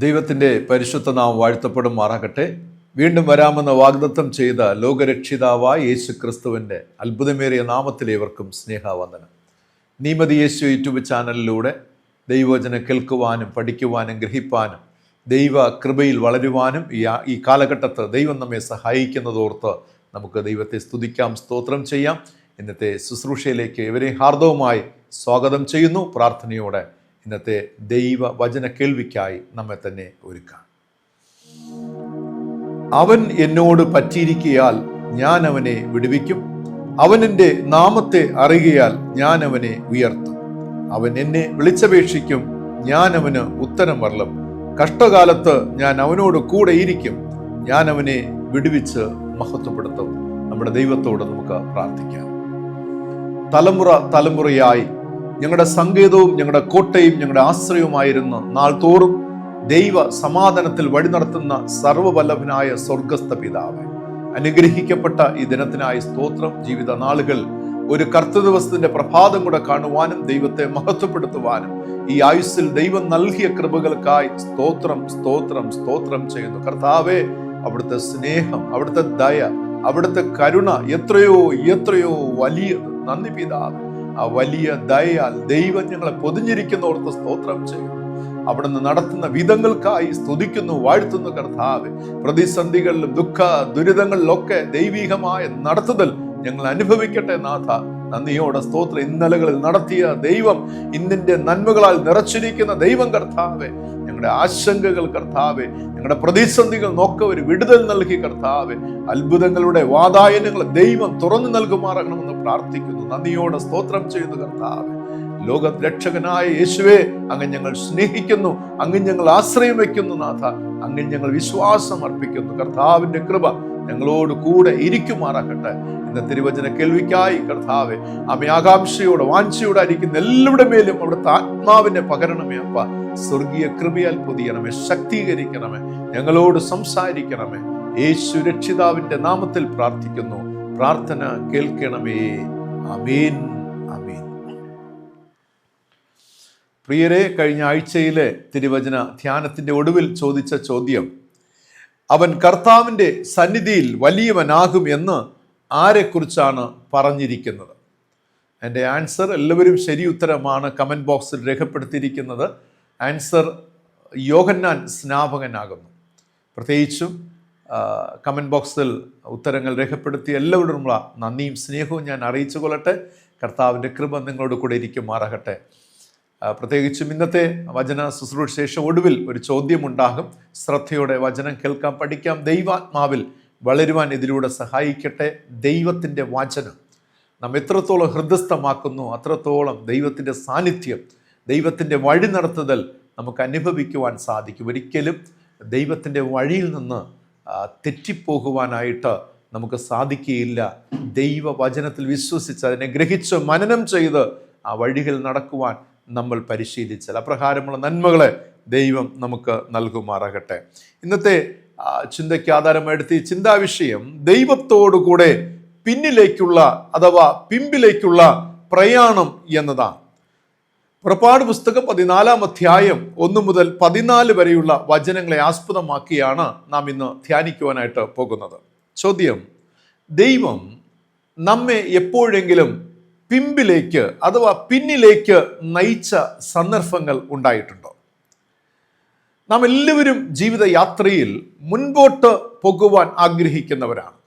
ദൈവത്തിൻ്റെ പരിശുദ്ധ നാമം വാഴ്ത്തപ്പെടുമാറാകട്ടെ. വീണ്ടും വരാമെന്ന് വാഗ്ദത്തം ചെയ്ത ലോകരക്ഷിതാവായ യേശു ക്രിസ്തുവിൻ്റെ അത്ഭുതമേറിയ നാമത്തിലേവർക്കും സ്നേഹവന്ദനം. നീമതി യേശു യൂട്യൂബ് ചാനലിലൂടെ ദൈവവചനം കേൾക്കുവാനും പഠിക്കുവാനും ഗ്രഹിപ്പാനും ദൈവ കൃപയിൽ വളരുവാനും ഈ കാലഘട്ടത്ത് ദൈവം നമ്മെ സഹായിക്കുന്നതോർത്ത് നമുക്ക് ദൈവത്തെ സ്തുതിക്കാം, സ്തോത്രം ചെയ്യാം. ഇന്നത്തെ ശുശ്രൂഷയിലേക്ക് ഇവരെ ഹാർദവുമായി സ്വാഗതം ചെയ്യുന്നു. പ്രാർത്ഥനയോടെ ഇന്നത്തെ ദൈവ വചന കേൾവിക്കായി നമ്മെ തന്നെ ഒരുക്കാം. അവൻ എന്നോട് പറ്റിയിരിക്കയാൽ ഞാൻ അവനെ വിടുവിക്കും. അവൻ എൻ്റെ നാമത്തെ അറിയയാൽ ഞാൻ അവനെ ഉയർത്തും. അവൻ എന്നെ വിളിച്ചപേക്ഷിക്കും, ഞാൻ അവന് ഉത്തരം വരളും. കഷ്ടകാലത്ത് ഞാൻ അവനോട് കൂടെ ഇരിക്കും, ഞാൻ അവനെ വിടുവിച്ച് മഹത്വപ്പെടുത്തും. നമ്മുടെ ദൈവത്തോട് നമുക്ക് പ്രാർത്ഥിക്കാം. തലമുറ തലമുറയായി ഞങ്ങളുടെ സങ്കേതവും ഞങ്ങളുടെ കോട്ടയും ഞങ്ങളുടെ ആശ്രയവുമായിരുന്ന നാൾ തോറും ദൈവ സമാധാനത്തിൽ വഴി നടത്തുന്ന സർവ്വവല്ലഭനായ സ്വർഗസ്ഥ പിതാവേ, അനുഗ്രഹിക്കപ്പെട്ട ഈ ദിനത്തിനായി സ്തോത്രം. ജീവിത നാളുകൾ ഒരു കർത്തൃദിവസത്തിന്റെ പ്രഭാതം കൂടെ കാണുവാനും ദൈവത്തെ മഹത്വപ്പെടുത്തുവാനും ഈ ആയുസ്സിൽ ദൈവം നൽകിയ കൃപകൾക്കായി സ്തോത്രം സ്തോത്രം സ്തോത്രം ചെയ്യുന്നു. കർത്താവേ, അവിടുത്തെ സ്നേഹം, അവിടുത്തെ ദയ, അവിടുത്തെ കരുണ എത്രയോ എത്രയോ വലിയത്. നന്ദി പിതാവേ. ആ വലിയ ദയയാൽ ദൈവം ഞങ്ങളെ പൊതിഞ്ഞിരിക്കുന്നോർത്ത് സ്തോത്രം ചെയ്യുന്നു. അവിടുന്ന് നടത്തുന്ന വിധങ്ങൾക്കായി സ്തുതിക്കുന്നു, വാഴ്ത്തുന്നു. കർത്താവേ, പ്രതിസന്ധികളിലും ദുഃഖ ദുരിതങ്ങളിലൊക്കെ ദൈവികമായ നടത്തുതൽ ഞങ്ങൾ അനുഭവിക്കട്ടെ നാഥ. നന്ദിയോടെ സ്തോത്രം. ഇന്നലകളിൽ നടത്തിയ ദൈവം ഇന്നിന്റെ നന്മകളാൽ നിറച്ചിരിക്കുന്ന ദൈവം കർത്താവേ, ഞങ്ങളുടെ ആശങ്കകൾ കർത്താവേ, ഞങ്ങളുടെ പ്രതിസന്ധികൾ നോക്ക ഒരു വിടുതൽ നൽകി കർത്താവേ, അത്ഭുതങ്ങളുടെ വാതായനങ്ങൾ ദൈവം തുറന്നു നൽകുമാറാകണമെന്ന് പ്രാർത്ഥിക്കുന്നു. നന്ദിയോടെ സ്തോത്രം ചെയ്യുന്നു കർത്താവേ. ലോക രക്ഷകനായ യേശുവേ, അങ്ങ് ഞങ്ങൾ സ്നേഹിക്കുന്നു, അങ്ങ് ഞങ്ങൾ ആശ്രയം വയ്ക്കുന്നു നാഥ. അങ്ങ് ഞങ്ങൾ വിശ്വാസം അർപ്പിക്കുന്നു. കർത്താവിന്റെ കൃപ ഞങ്ങളോട് കൂടെ ഇരിക്കുമാറാകട്ടെ. ഇന്ന് തിരുവചന കേൾവിക്കായി കർത്താവെ, അമ്മ ആകാംക്ഷയോടെ വാഞ്ചയോടെ ആയിരിക്കുന്ന എല്ലാവരുടെ മേലും അവിടുത്തെ ആത്മാവിനെ പകരണമേ അപ്പ. സ്വർഗീയ കൃപയാൽ പൊതിയണമേ, ശക്തീകരിക്കണമേ, ഞങ്ങളോട് സംസാരിക്കണമേ. യേശു രക്ഷിതാവിന്റെ നാമത്തിൽ പ്രാർത്ഥിക്കുന്നു. പ്രാർത്ഥന കേൾക്കണമേ. ആമേൻ, ആമേൻ. പ്രിയരെ, കഴിഞ്ഞ ആഴ്ചയിലെ തിരുവചന ധ്യാനത്തിന്റെ ഒടുവിൽ ചോദിച്ച ചോദ്യം, അവൻ കർത്താവിൻ്റെ സന്നിധിയിൽ വലിയവനാകും എന്ന് ആരെക്കുറിച്ചാണ് പറഞ്ഞിരിക്കുന്നത്? എൻ്റെ ആൻസർ എല്ലാവരും ശരി ഉത്തരമാണ് കമൻറ്റ് ബോക്സിൽ രേഖപ്പെടുത്തിയിരിക്കുന്നത്. ആൻസർ യോഹന്നാൻ സ്നാപകനാകുന്നു. പ്രത്യേകിച്ചും കമൻറ്റ് ബോക്സിൽ ഉത്തരങ്ങൾ രേഖപ്പെടുത്തിയ എല്ലാവരോടുമുള്ള നന്ദിയും സ്നേഹവും ഞാൻ അറിയിച്ചു കൊള്ളട്ടെ. കർത്താവിൻ്റെ കൃപ നിങ്ങളോട് കൂടെ ഇരിക്കുമാറാകട്ടെ. പ്രത്യേകിച്ചും ഇന്നത്തെ വചന ശുശ്രൂഷ ശേഷം ഒടുവിൽ ഒരു ചോദ്യമുണ്ടാകും. ശ്രദ്ധയോടെ വചനം കേൾക്കാം, പഠിക്കാം, ദൈവാത്മാവിൽ വളരുവാൻ ഇതിലൂടെ സഹായിക്കട്ടെ. ദൈവത്തിൻ്റെ വചനം നാം എത്രത്തോളം ഹൃദയസ്ഥമാക്കുന്നു അത്രത്തോളം ദൈവത്തിൻ്റെ സാന്നിധ്യം, ദൈവത്തിൻ്റെ വഴി നടത്തുതൽ നമുക്ക് അനുഭവിക്കുവാൻ സാധിക്കും. ഒരിക്കലും ദൈവത്തിൻ്റെ വഴിയിൽ നിന്ന് തെറ്റിപ്പോകുവാനായിട്ട് നമുക്ക് സാധിക്കുകയില്ല. ദൈവവചനത്തിൽ വിശ്വസിച്ച് അതിനെ ഗ്രഹിച്ച് മനനം ചെയ്ത് ആ വഴികൾ നടക്കുവാൻ നമ്മൾ പരിശീലിച്ചാൽ അപ്രകാരമുള്ള നന്മകളെ ദൈവം നമുക്ക് നൽകുമാറാകട്ടെ. ഇന്നത്തെ ചിന്തയ്ക്ക് ആധാരമെടുത്ത് ഈ ചിന്താവിഷയം ദൈവത്തോടുകൂടെ പിന്നിലേക്കുള്ള അഥവാ പിമ്പിലേക്കുള്ള പ്രയാണം എന്നതാണ്. പുറപ്പാട് പുസ്തകം 14 അധ്യായം 1 മുതൽ 14 വരെയുള്ള വചനങ്ങളെ ആസ്പദമാക്കിയാണ് നാം ഇന്ന് ധ്യാനിക്കുവാനായിട്ട് പോകുന്നത്. ചോദ്യം: ദൈവം നമ്മെ എപ്പോഴെങ്കിലും പിമ്പിലേക്ക് അഥവാ പിന്നിലേക്ക് നയിച്ച സന്ദർഭങ്ങൾ ഉണ്ടായിട്ടുണ്ടോ? നാം എല്ലാവരും ജീവിത യാത്രയിൽ മുൻപോട്ട് പോകുവാൻ ആഗ്രഹിക്കുന്നവരാണ്.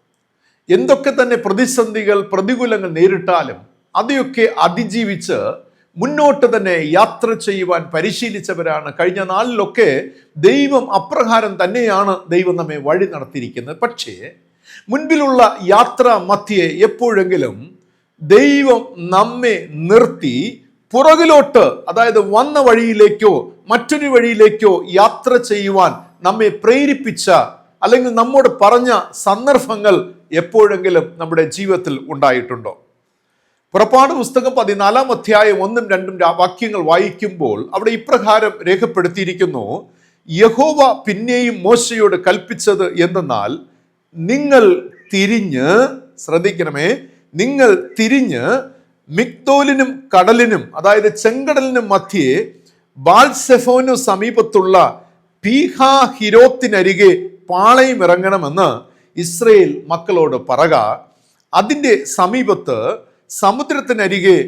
എന്തൊക്കെ തന്നെ പ്രതിസന്ധികൾ പ്രതികൂലങ്ങൾ നേരിട്ടാലും അതൊക്കെ അതിജീവിച്ച് മുന്നോട്ട് തന്നെ യാത്ര ചെയ്യുവാൻ പരിശീലിച്ചവരാണ്. കഴിഞ്ഞ നാളിലൊക്കെ ദൈവം അപ്രകാരം തന്നെയാണ് ദൈവം നമ്മെ വഴി നടത്തിയിരിക്കുന്നത്. പക്ഷേ മുൻപിലുള്ള യാത്ര മധ്യേ എപ്പോഴെങ്കിലും ദൈവം നമ്മെ നിർത്തി പുറകിലോട്ട്, അതായത് വന്ന വഴിയിലേക്കോ മറ്റൊരു വഴിയിലേക്കോ യാത്ര ചെയ്യുവാൻ നമ്മെ പ്രേരിപ്പിച്ച അല്ലെങ്കിൽ നമ്മോട് പറഞ്ഞ സന്ദർഭങ്ങൾ എപ്പോഴെങ്കിലും നമ്മുടെ ജീവിതത്തിൽ ഉണ്ടായിട്ടുണ്ടോ? പുറപ്പാട് പുസ്തകം 14 അധ്യായം 1, 2 വാക്യങ്ങൾ വായിക്കുമ്പോൾ അവിടെ ഇപ്രകാരം രേഖപ്പെടുത്തിയിരിക്കുന്നു: യഹോവ പിന്നെയും മോശയോട് കൽപ്പിച്ചത് എന്തെന്നാൽ, നിങ്ങൾ തിരിഞ്ഞ്, ശ്രദ്ധിക്കണമേ, നിങ്ങൾ തിരിഞ്ഞ് മിഗ്ദോലിനും കടലിനും, അതായത് ചെങ്കടലിനും മധ്യേ ബാൽസെഫോനു സമീപത്തുള്ള പീഹാഹിരോത്തിനരികെ പാളയം ഇറങ്ങണമെന്ന് ഇസ്രയേൽ മക്കളോട് പറക. അതിൻ്റെ സമീപത്ത് സമുദ്രത്തിനരികെ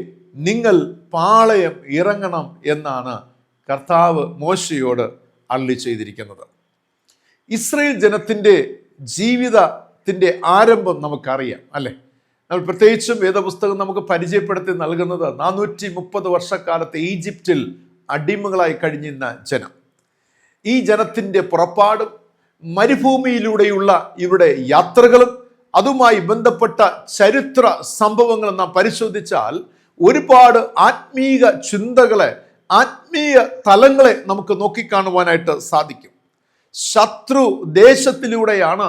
നിങ്ങൾ പാളയം ഇറങ്ങണം എന്നാണ് കർത്താവ് മോശയോട് അരുളി ചെയ്തിരിക്കുന്നത്. ഇസ്രയേൽ ജനത്തിൻ്റെ ജീവിതത്തിൻ്റെ ആരംഭം നമുക്കറിയാം, അല്ലേ? നമ്മൾ പ്രത്യേകിച്ചും വേദപുസ്തകം നമുക്ക് പരിചയപ്പെടുത്തി നൽകുന്നത് 430 വർഷക്കാലത്തെ ഈജിപ്തിൽ അടിമകളായി കഴിഞ്ഞിരുന്ന ജനം. ഈ ജനത്തിൻ്റെ പുറപ്പാടും മരുഭൂമിയിലൂടെയുള്ള ഇവരുടെ യാത്രകളും അതുമായി ബന്ധപ്പെട്ട ചരിത്ര സംഭവങ്ങൾ നാം പരിശോധിച്ചാൽ ഒരുപാട് ആത്മീയ ചിന്തകളെ, ആത്മീയ തലങ്ങളെ നമുക്ക് നോക്കിക്കാണുവാനായിട്ട് സാധിക്കും. ശത്രു ദേശത്തിലൂടെയാണ്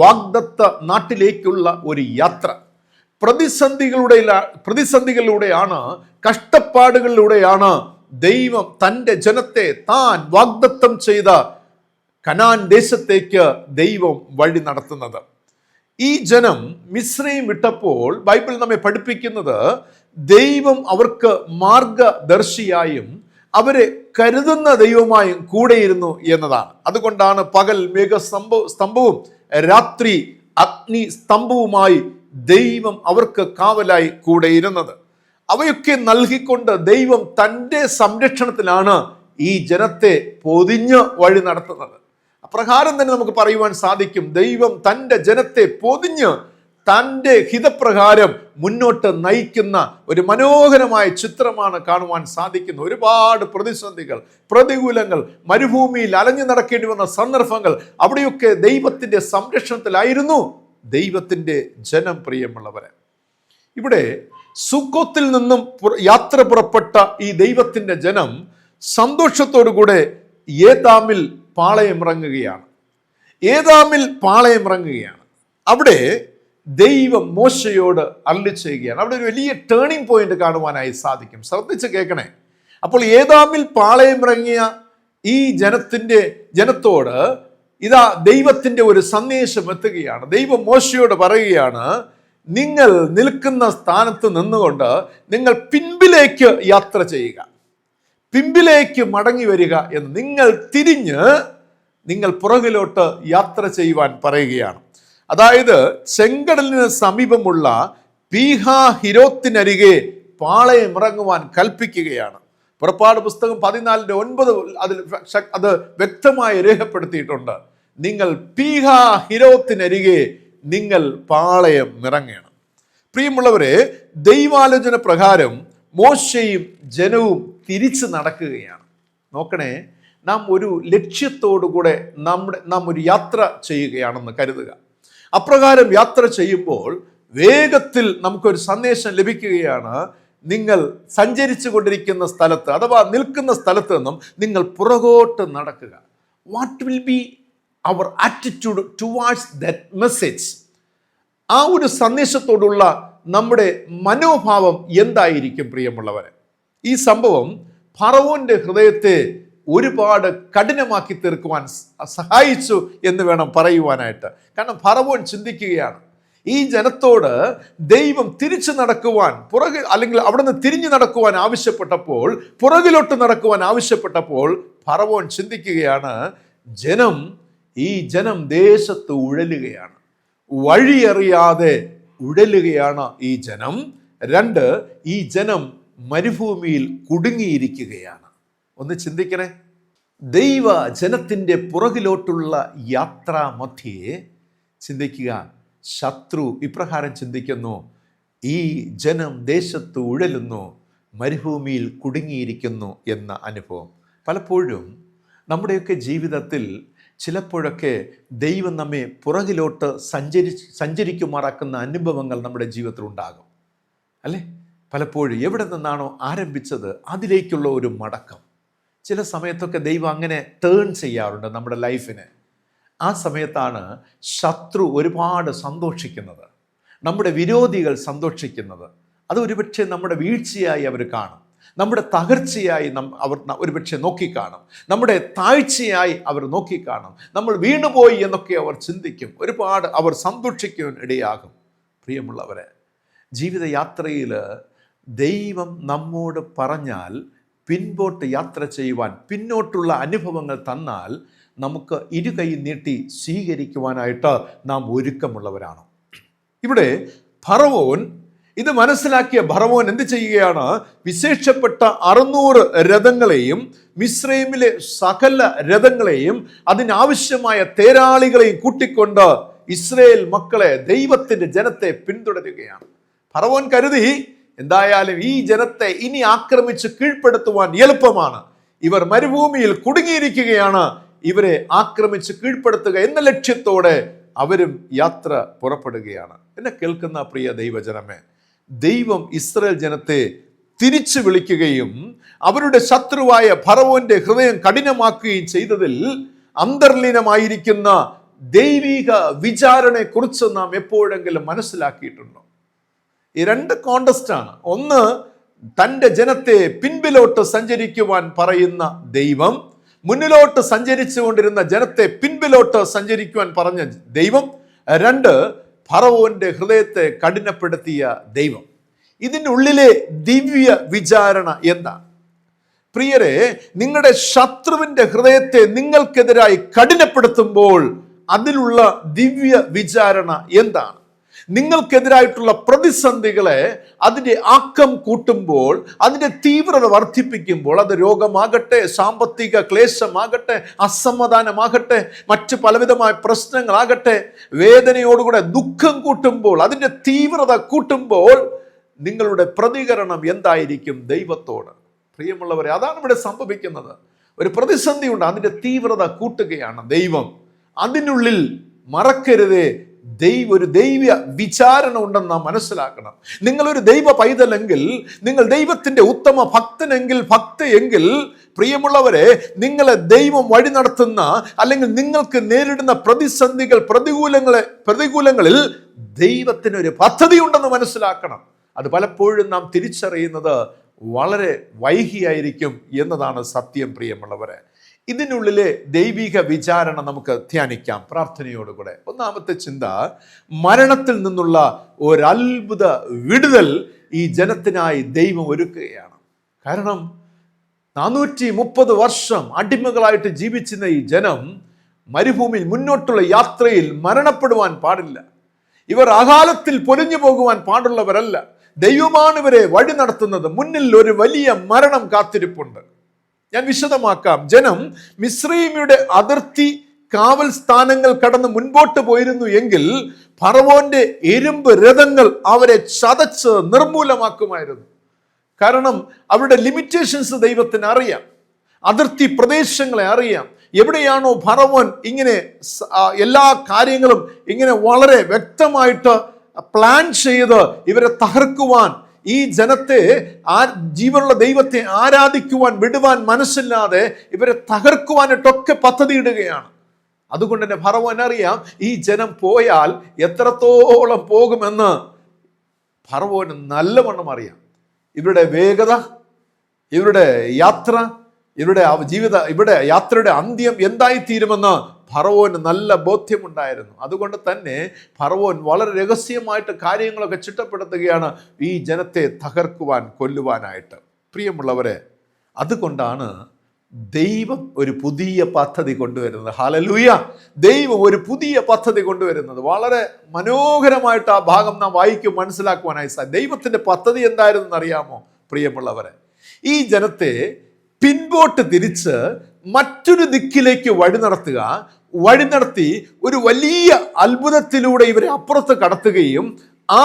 വാഗ്ദത്ത നാട്ടിലേക്കുള്ള ഒരു യാത്ര. പ്രതിസന്ധികളിലൂടെയാണ്, കഷ്ടപ്പാടുകളിലൂടെയാണ് ദൈവം തൻ്റെ ജനത്തെ താൻ വാഗ്ദത്തം ചെയ്ത കനാൻ ദേശത്തേക്ക് ദൈവം വഴി നടത്തുന്നത്. ഈ ജനം മിസ്രയീം വിട്ടപ്പോൾ ബൈബിൾ നമ്മെ പഠിപ്പിക്കുന്നത് ദൈവം അവർക്ക് മാർഗദർശിയായും അവരെ കരുതുന്ന ദൈവമായും കൂടെയിരുന്നു എന്നതാണ്. അതുകൊണ്ടാണ് പകൽ മേഘസ്തംഭവും രാത്രി അഗ്നി സ്തംഭവുമായി ദൈവം അവർക്ക് കാവലായി കൂടെയിരുന്നത്. അവയൊക്കെ നൽകിക്കൊണ്ട് ദൈവം തൻ്റെ സംരക്ഷണത്തിലാണ് ഈ ജനത്തെ പൊതിഞ്ഞ് വഴി നടത്തുന്നത്. അപ്രകാരം തന്നെ നമുക്ക് പറയുവാൻ സാധിക്കും, ദൈവം തൻ്റെ ജനത്തെ പൊതിഞ്ഞ് തൻ്റെ ഹിതപ്രകാരം മുന്നോട്ട് നയിക്കുന്ന ഒരു മനോഹരമായ ചിത്രമാണ് കാണുവാൻ സാധിക്കുന്നത്. ഒരുപാട് പ്രതിസന്ധികൾ, പ്രതികൂലങ്ങൾ, മരുഭൂമിയിൽ അലഞ്ഞു നടക്കേണ്ടി വന്ന സന്ദർഭങ്ങൾ, അവിടെയൊക്കെ ദൈവത്തിൻ്റെ സംരക്ഷണത്തിലായിരുന്നു ദൈവത്തിൻ്റെ ജനം. പ്രിയമുള്ളവരെ, ഇവിടെ സുക്കോത്തിൽ നിന്നും യാത്ര പുറപ്പെട്ട ഈ ദൈവത്തിൻ്റെ ജനം സന്തോഷത്തോടുകൂടെ ഏതാമിൽ പാളയമിറങ്ങുകയാണ്. അവിടെ ദൈവം മോശയോട് അരുളി ചെയ്യുകയാണ്. അവിടെ ഒരു വലിയ ടേണിംഗ് പോയിന്റ് കാണുവാനായി സാധിക്കും. ശ്രദ്ധിച്ച് കേൾക്കണേ. അപ്പോൾ ഏതാമിൽ പാളയമിറങ്ങിയ ഈ ജനത്തോട് ഇതാ ദൈവത്തിൻ്റെ ഒരു സന്ദേശം എത്തുകയാണ്. ദൈവം മോശയോട് പറയുകയാണ്, നിങ്ങൾ നിൽക്കുന്ന സ്ഥാനത്ത് നിന്നുകൊണ്ട് നിങ്ങൾ പിൻപിലേക്ക് യാത്ര ചെയ്യുക, പിൻപിലേക്ക് മടങ്ങി വരിക എന്ന്. നിങ്ങൾ തിരിഞ്ഞ് നിങ്ങൾ പുറകിലോട്ട് യാത്ര ചെയ്യുവാൻ പറയുകയാണ്. അതായത് ചെങ്കടലിന് സമീപമുള്ള പീഹാഹിരോത്തിനരികെ പാളയമിറങ്ങുവാൻ കൽപ്പിക്കുകയാണ്. പുറപ്പാട് പുസ്തകം 14:9 അത് വ്യക്തമായി രേഖപ്പെടുത്തിയിട്ടുണ്ട്. നിങ്ങൾ പീഹാഹിരോത്തിനരികെ നിങ്ങൾ പാളയം ഇറങ്ങണം. പ്രിയമുള്ളവരെ, ദൈവാലോചന പ്രകാരം മോശയും ജനവും തിരിച്ചു നടക്കുകയാണ്. നോക്കണേ, നാം ഒരു ലക്ഷ്യത്തോടുകൂടെ നാം ഒരു യാത്ര ചെയ്യുകയാണെന്ന് കരുതുക. അപ്രകാരം യാത്ര ചെയ്യുമ്പോൾ വേഗത്തിൽ നമുക്കൊരു സന്ദേശം ലഭിക്കുകയാണ്. നിങ്ങൾ സഞ്ചരിച്ചു കൊണ്ടിരിക്കുന്ന സ്ഥലത്ത് അഥവാ നിൽക്കുന്ന സ്ഥലത്ത് നിന്നും നിങ്ങൾ പുറകോട്ട് നടക്കുക. What will be your attitude towards that message? ആ ഒരു സന്ദേശത്തോടുള്ള നമ്മുടെ മനോഭാവം എന്തായിരിക്കും പ്രിയമുള്ളവരെ? ഈ സംഭവം ഫറവോന്റെ ഹൃദയത്തെ ഒരുപാട് കഠിനമാക്കി തീർക്കുവാൻ സഹായിച്ചു എന്ന് വേണം പറയുവാനായിട്ട്. കാരണം ഫറവോൻ ചിന്തിക്കുകയാണ്, ഈ ജനത്തോട് ദൈവം തിരിച്ചു നടക്കുവാൻ അല്ലെങ്കിൽ അവിടുന്ന് തിരിഞ്ഞു നടക്കുവാൻ ആവശ്യപ്പെട്ടപ്പോൾ, പുറകിലോട്ട് നടക്കുവാൻ ആവശ്യപ്പെട്ടപ്പോൾ ഫറവോൻ ചിന്തിക്കുകയാണ്, ഈ ജനം ദേശത്ത് ഉഴലുകയാണ്, വഴിയറിയാതെ ഉഴലുകയാണ് ഈ ജനം. 2, ഈ ജനം മരുഭൂമിയിൽ കുടുങ്ങിയിരിക്കുകയാണ്. ഒന്ന് ചിന്തിക്കണേ, ദൈവ ജനത്തിൻ്റെ പുറകിലോട്ടുള്ള യാത്രാ മധ്യേ ചിന്തിക്കുക, ശത്രു ഇപ്രകാരം ചിന്തിക്കുന്നു, ഈ ജനം ദേശത്ത് ഉഴലുന്നു, മരുഭൂമിയിൽ കുടുങ്ങിയിരിക്കുന്നു എന്ന അനുഭവം. പലപ്പോഴും നമ്മുടെയൊക്കെ ജീവിതത്തിൽ ചിലപ്പോഴൊക്കെ ദൈവം നമ്മെ പുറകിലോട്ട് സഞ്ചരിക്കുമാറാക്കുന്ന അനുഭവങ്ങൾ നമ്മുടെ ജീവിതത്തിൽ ഉണ്ടാകും, അല്ലേ? പലപ്പോഴും എവിടെ നിന്നാണോ ആരംഭിച്ചത് അതിലേക്കുള്ള ഒരു മടക്കം. ചില സമയത്തൊക്കെ ദൈവം അങ്ങനെ ടേൺ ചെയ്യാറുണ്ട് നമ്മുടെ ലൈഫിനെ. ആ സമയത്താണ് ശത്രു ഒരുപാട് സന്തോഷിക്കുന്നത്, നമ്മുടെ വിരോധികൾ സന്തോഷിക്കുന്നത്. അത് ഒരുപക്ഷെ നമ്മുടെ വീഴ്ചയായി അവർ കാണും, നമ്മുടെ തകർച്ചയായി അവർ ഒരുപക്ഷെ നോക്കിക്കാണും, നമ്മുടെ താഴ്ചയായി അവർ നോക്കിക്കാണും. നമ്മൾ വീണുപോയി എന്നൊക്കെ അവർ ചിന്തിക്കും, ഒരുപാട് അവർ സന്തോഷിക്കുവാൻ ഇടയാകും. പ്രിയമുള്ളവരെ, ജീവിതയാത്രയിൽ ദൈവം നമ്മോട് പറഞ്ഞാൽ പിൻപോട്ട് യാത്ര ചെയ്യുവാൻ, പിന്നോട്ടുള്ള അനുഭവങ്ങൾ തന്നാൽ നമുക്ക് ഇരുകൈ നീട്ടി സ്വീകരിക്കുവാനായിട്ട് നാം ഒരുക്കമുള്ളവരാണ്. ഇവിടെ ഫറവോൻ ഇത് മനസ്സിലാക്കിയ ഫറവോൻ എന്ത് ചെയ്യുകയാണ്? വിശേഷപ്പെട്ട 600 രഥങ്ങളെയും മിസ്രൈമിലെ സകല രഥങ്ങളെയും അതിനാവശ്യമായ തേരാളികളെയും കൂട്ടിക്കൊണ്ട് ഇസ്രായേൽ മക്കളെ, ദൈവത്തിന്റെ ജനത്തെ പിന്തുടരുകയാണ്. ഫറവോൻ കരുതി എന്തായാലും ഈ ജനത്തെ ഇനി ആക്രമിച്ച് കീഴ്പ്പെടുത്തുവാൻ എളുപ്പമാണ്, ഇവർ മരുഭൂമിയിൽ കുടുങ്ങിയിരിക്കുകയാണ്, ഇവരെ ആക്രമിച്ച് കീഴ്പ്പെടുത്തുക എന്ന ലക്ഷ്യത്തോടെ അവരും യാത്ര പുറപ്പെടുകയാണ്. എന്നെ കേൾക്കുന്ന പ്രിയ ദൈവജനമേ, ദൈവം ഇസ്രായേൽ ജനത്തെ തിരിച്ചു വിളിക്കുകയും അവരുടെ ശത്രുവായ ഫറവോന്റെ ഹൃദയം കഠിനമാക്കുകയും ചെയ്തതിൽ അന്തർലീനമായിരിക്കുന്ന ദൈവിക വിചാരണയെ കുറിച്ച് നാം എപ്പോഴെങ്കിലും മനസ്സിലാക്കിയിട്ടുണ്ടോ? ഈ 2 കോണ്ടസ്റ്റാണ്. ഒന്ന്, തൻ്റെ ജനത്തെ പിൻപിലോട്ട് സഞ്ചരിക്കുവാൻ പറയുന്ന ദൈവം, മുന്നിലോട്ട് സഞ്ചരിച്ചു കൊണ്ടിരുന്ന ജനത്തെ പിൻപിലോട്ട് സഞ്ചരിക്കുവാൻ പറഞ്ഞ ദൈവം. 2, ഫറവോന്റെ ഹൃദയത്തെ കഠിനപ്പെടുത്തിയ ദൈവം. ഇതിനുള്ളിലെ ദിവ്യ വിചാരണ എന്താണ്? പ്രിയരെ, നിങ്ങളുടെ ശത്രുവിന്റെ ഹൃദയത്തെ നിങ്ങൾക്കെതിരായി കഠിനപ്പെടുത്തുമ്പോൾ അതിലുള്ള ദിവ്യ വിചാരണ എന്താണ്? നിങ്ങൾക്കെതിരായിട്ടുള്ള പ്രതിസന്ധികളെ അതിൻ്റെ ആക്കം കൂട്ടുമ്പോൾ, അതിൻ്റെ തീവ്രത വർദ്ധിപ്പിക്കുമ്പോൾ, അത് രോഗമാകട്ടെ, സാമ്പത്തിക ക്ലേശമാകട്ടെ, അസമാധാനമാകട്ടെ, മറ്റ് പലവിധമായ പ്രശ്നങ്ങളാകട്ടെ, വേദനയോടുകൂടെ ദുഃഖം കൂട്ടുമ്പോൾ, അതിൻ്റെ തീവ്രത കൂട്ടുമ്പോൾ നിങ്ങളുടെ പ്രതികരണം എന്തായിരിക്കും ദൈവത്തോട്? പ്രിയമുള്ളവരെ, അതാണ് ഇവിടെ സംഭവിക്കുന്നത്. ഒരു പ്രതിസന്ധി ഉണ്ട്, അതിൻ്റെ തീവ്രത കൂട്ടുകയാണ് ദൈവം. അതിനുള്ളിൽ മറക്കരുതേ, ഒരു ദൈവ വിചാരണ ഉണ്ടെന്ന് നാം മനസ്സിലാക്കണം. നിങ്ങളൊരു ദൈവ പൈതലെങ്കിൽ, നിങ്ങൾ ദൈവത്തിന്റെ ഉത്തമ ഭക്തയെങ്കിൽ പ്രിയമുള്ളവരെ, നിങ്ങളെ ദൈവം വഴി നടത്തുന്ന, അല്ലെങ്കിൽ നിങ്ങൾക്ക് നേരിടുന്ന പ്രതിസന്ധികൾ, പ്രതികൂലങ്ങളിൽ ദൈവത്തിനൊരു പദ്ധതി ഉണ്ടെന്ന് മനസ്സിലാക്കണം. അത് പലപ്പോഴും നാം തിരിച്ചറിയുന്നത് വളരെ വൈകിയായിരിക്കും എന്നതാണ് സത്യം. പ്രിയമുള്ളവരെ, ഇതിനുള്ളിലെ ദൈവിക വിചാരണ നമുക്ക് ധ്യാനിക്കാം പ്രാർത്ഥനയോടുകൂടെ. ഒന്നാമത്തെ ചിന്ത, മരണത്തിൽ നിന്നുള്ള ഒരത്ഭുത വിടുതൽ ഈ ജനത്തിനായി ദൈവം ഒരുക്കുകയാണ്. കാരണം 430 വർഷം അടിമകളായിട്ട് ജീവിച്ചിരുന്ന ഈ ജനം മരുഭൂമിയിൽ മുന്നോട്ടുള്ള യാത്രയിൽ മരണപ്പെടുവാൻ പാടില്ല. ഇവർ അകാലത്തിൽ പൊലിഞ്ഞു പോകുവാൻ പാടുള്ളവരല്ല. ദൈവമാണ് ഇവരെ വഴി നടത്തുന്നത്. മുന്നിൽ ഒരു വലിയ മരണം കാത്തിരിപ്പുണ്ട്. ഞാൻ വിശദമാക്കാം. ജനം മിസ്രയീമിയുടെ അതിർത്തി കാവൽ സ്ഥാനങ്ങൾ കടന്ന് മുൻപോട്ട് പോയിരുന്നു എങ്കിൽ ഫറവോന്റെ ഇരുമ്പ് രഥങ്ങൾ അവരെ ചതച്ച് നിർമൂലമാക്കുമായിരുന്നു. കാരണം അവരുടെ ലിമിറ്റേഷൻസ് ദൈവത്തിന് അറിയാം, അതിർത്തി പ്രദേശങ്ങളെ അറിയാം. എവിടെയാണോ ഫറവോൻ ഇങ്ങനെ എല്ലാ കാര്യങ്ങളും ഇങ്ങനെ വളരെ വ്യക്തമായിട്ട് പ്ലാൻ ചെയ്ത് ഇവരെ തകർക്കുവാൻ, ഈ ജനത്തെ ജീവനുള്ള ദൈവത്തെ ആരാധിക്കുവാൻ വിടുവാൻ മനസ്സില്ലാതെ ഇവരെ തകർക്കുവാനായിട്ടൊക്കെ പദ്ധതി ഇടുകയാണ്. അതുകൊണ്ട് തന്നെ ഫറവോൻ അറിയാം, ഈ ജനം പോയാൽ എത്രത്തോളം പോകുമെന്ന് ഫറവോന് നല്ലവണ്ണം അറിയാം. ഇവരുടെ വേഗത, ഇവരുടെ യാത്ര, ഇവരുടെ യാത്രയുടെ അന്ത്യം എന്തായിത്തീരുമെന്ന് ഫറവോന് നല്ല ബോധ്യമുണ്ടായിരുന്നു. അതുകൊണ്ട് തന്നെ ഫറവോൻ വളരെ രഹസ്യമായിട്ട് കാര്യങ്ങളൊക്കെ ചിട്ടപ്പെടുത്തുകയാണ് ഈ ജനത്തെ തകർക്കുവാൻ, കൊല്ലുവാനായിട്ട്. പ്രിയമുള്ളവരെ, അതുകൊണ്ടാണ് ദൈവം ഒരു പുതിയ പദ്ധതി കൊണ്ടുവരുന്നത്. ഹല്ലേലൂയ! ദൈവം ഒരു പുതിയ പദ്ധതി കൊണ്ടുവരുന്നത്. വളരെ മനോഹരമായിട്ട് ആ ഭാഗം നാം വായിക്കും, മനസ്സിലാക്കുവാനായി സാധിക്കും. ദൈവത്തിന്റെ പദ്ധതി എന്തായിരുന്നു അറിയാമോ പ്രിയമുള്ളവരെ? ഈ ജനത്തെ പിൻപോട്ട് തിരിച്ച് മറ്റൊരു ദിക്കിലേക്ക് വഴി നടത്തി ഒരു വലിയ അത്ഭുതത്തിലൂടെ ഇവരെ അപ്പുറത്ത് കടത്തുകയും ആ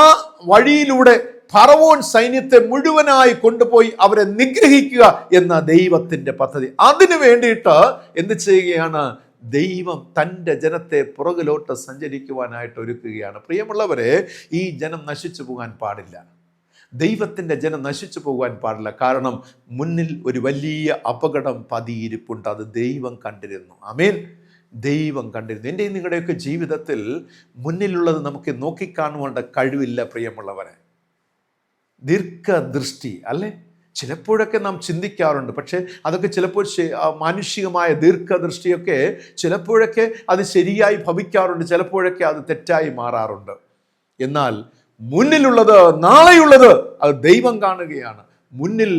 വഴിയിലൂടെ ഫറവോൻ സൈന്യത്തെ മുഴുവനായി കൊണ്ടുപോയി അവരെ നിഗ്രഹിക്കുക എന്ന ദൈവത്തിന്റെ പദ്ധതി. അതിനു വേണ്ടിയിട്ട് എന്ത് ചെയ്യുകയാണ്? ദൈവം തൻ്റെ ജനത്തെ പുറകിലോട്ട് സഞ്ചരിക്കുവാനായിട്ട് ഒരുക്കുകയാണ്. പ്രിയമുള്ളവരെ, ഈ ജനം നശിച്ചു പോകാൻ പാടില്ല. ദൈവത്തിൻ്റെ ജനം നശിച്ചു പോകാൻ പാടില്ല. കാരണം മുന്നിൽ ഒരു വലിയ അപകടം പതിയിരിപ്പുണ്ട്. അത് ദൈവം കണ്ടിരുന്നു. ആമേൻ. ദൈവം കണ്ടിരുന്നു. എൻ്റെയും നിങ്ങളുടെയൊക്കെ ജീവിതത്തിൽ മുന്നിലുള്ളത് നമുക്ക് നോക്കിക്കാണുവാനുള്ള കഴിവില്ല പ്രിയമുള്ളവരെ. ദീർഘദൃഷ്ടി അല്ലേ? ചിലപ്പോഴൊക്കെ നാം ചിന്തിക്കാറുണ്ട്. പക്ഷേ അതൊക്കെ ചിലപ്പോൾ മാനുഷികമായ ദീർഘദൃഷ്ടിയൊക്കെ ചിലപ്പോഴൊക്കെ അത് ശരിയായി ഭവിക്കാറുണ്ട്, ചിലപ്പോഴൊക്കെ അത് തെറ്റായി മാറാറുണ്ട്. എന്നാൽ മുന്നിലുള്ളത്, നാളെയുള്ളത് അത് ദൈവം കാണുകയാണ്. മുന്നിൽ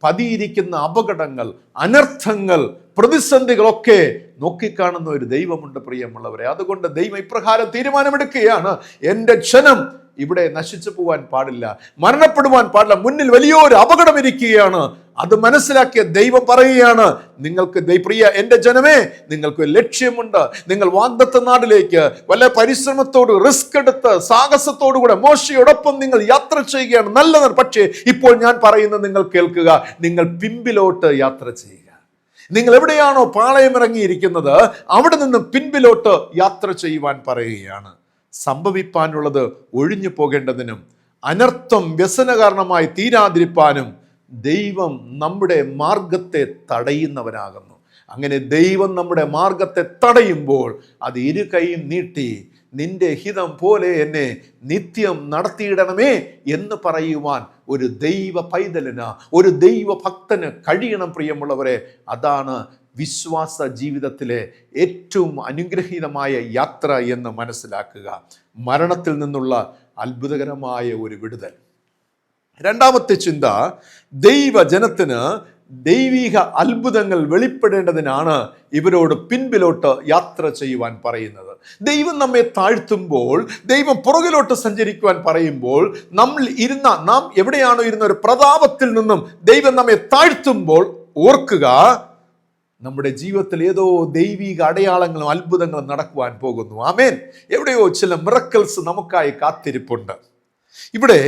പതിയിരിക്കുന്ന അപകടങ്ങൾ, അനർത്ഥങ്ങൾ, പ്രതിസന്ധികളൊക്കെ നോക്കിക്കാണുന്ന ഒരു ദൈവമുണ്ട് പ്രിയമുള്ളവരെ. അതുകൊണ്ട് ദൈവം ഇപ്രകാരം തീരുമാനമെടുക്കുകയാണ്, എൻ്റെ ജനം ഇവിടെ നശിച്ചു പോവാൻ പാടില്ല, മരണപ്പെടുവാൻ പാടില്ല, മുന്നിൽ വലിയൊരു അപകടം ഇരിക്കുകയാണ്. അത് മനസ്സിലാക്കിയ ദൈവം പറയുകയാണ്, നിങ്ങൾക്ക് പ്രിയ എൻ്റെ ജനമേ, നിങ്ങൾക്ക് ലക്ഷ്യമുണ്ട്. നിങ്ങൾ വാഗ്ദത്ത നാടിലേക്ക് വല്ല പരിശ്രമത്തോട്, റിസ്ക് എടുത്ത്, സാഹസത്തോടു കൂടെ മോശയോടൊപ്പം നിങ്ങൾ യാത്ര ചെയ്യുകയാണ്, നല്ലതാണ്. പക്ഷേ ഇപ്പോൾ ഞാൻ പറയുന്നത് നിങ്ങൾ കേൾക്കുക, നിങ്ങൾ പിമ്പിലോട്ട് യാത്ര ചെയ്യുക. നിങ്ങൾ എവിടെയാണോ പാളയമിറങ്ങിയിരിക്കുന്നത് അവിടെ നിന്ന് പിൻപിലോട്ട് യാത്ര ചെയ്യുവാൻ പറയുകയാണ്. സംഭവിപ്പാനുള്ളത് ഒഴിഞ്ഞു പോകേണ്ടതിനും അനർത്ഥം വ്യസന കാരണമായി തീരാതിരിപ്പാനും ദൈവം നമ്മുടെ മാർഗത്തെ തടയുന്നവനാകുന്നു. അങ്ങനെ ദൈവം നമ്മുടെ മാർഗത്തെ തടയുമ്പോൾ അത് ഇരു കൈയും നീട്ടി നിന്റെ ഹിതം പോലെ എന്നെ നിത്യം നടത്തിയിടണമേ എന്ന് പറയുവാൻ ഒരു ദൈവ പൈതലിന്, ഒരു ദൈവ ഭക്തന് കഴിയണം പ്രിയമുള്ളവരെ. അതാണ് വിശ്വാസ ജീവിതത്തിലെ ഏറ്റവും അനുഗ്രഹീതമായ യാത്ര എന്ന് മനസ്സിലാക്കുക. മരണത്തിൽ നിന്നുള്ള അത്ഭുതകരമായ ഒരു വിടുതൽ. രണ്ടാമത്തെ ചിന്ത, ദൈവജനത്തിന് ദൈവിക അത്ഭുതങ്ങൾ വെളിപ്പെടേണ്ടതിനാണ് ഇവരോട് പിൻപിലോട്ട് യാത്ര ചെയ്യുവാൻ പറയുന്നത്. ദൈവം നമ്മെ താഴ്ത്തുമ്പോൾ, ദൈവം പുറകിലോട്ട് സഞ്ചരിക്കുവാൻ പറയുമ്പോൾ, നാം എവിടെയാണോ ഇരുന്ന ഒരു പ്രതാപത്തിൽ നിന്നും ദൈവം നമ്മെ താഴ്ത്തുമ്പോൾ ഓർക്കുക, നമ്മുടെ ജീവിതത്തിൽ ഏതോ ദൈവിക അടയാളങ്ങളും അത്ഭുതങ്ങളും നടക്കുവാൻ പോകുന്നു. ആമേൻ. എവിടെയോ ചില മിറക്കിൾസ് നമുക്കായി കാത്തിരിപ്പുണ്ട്. ഇവിടെ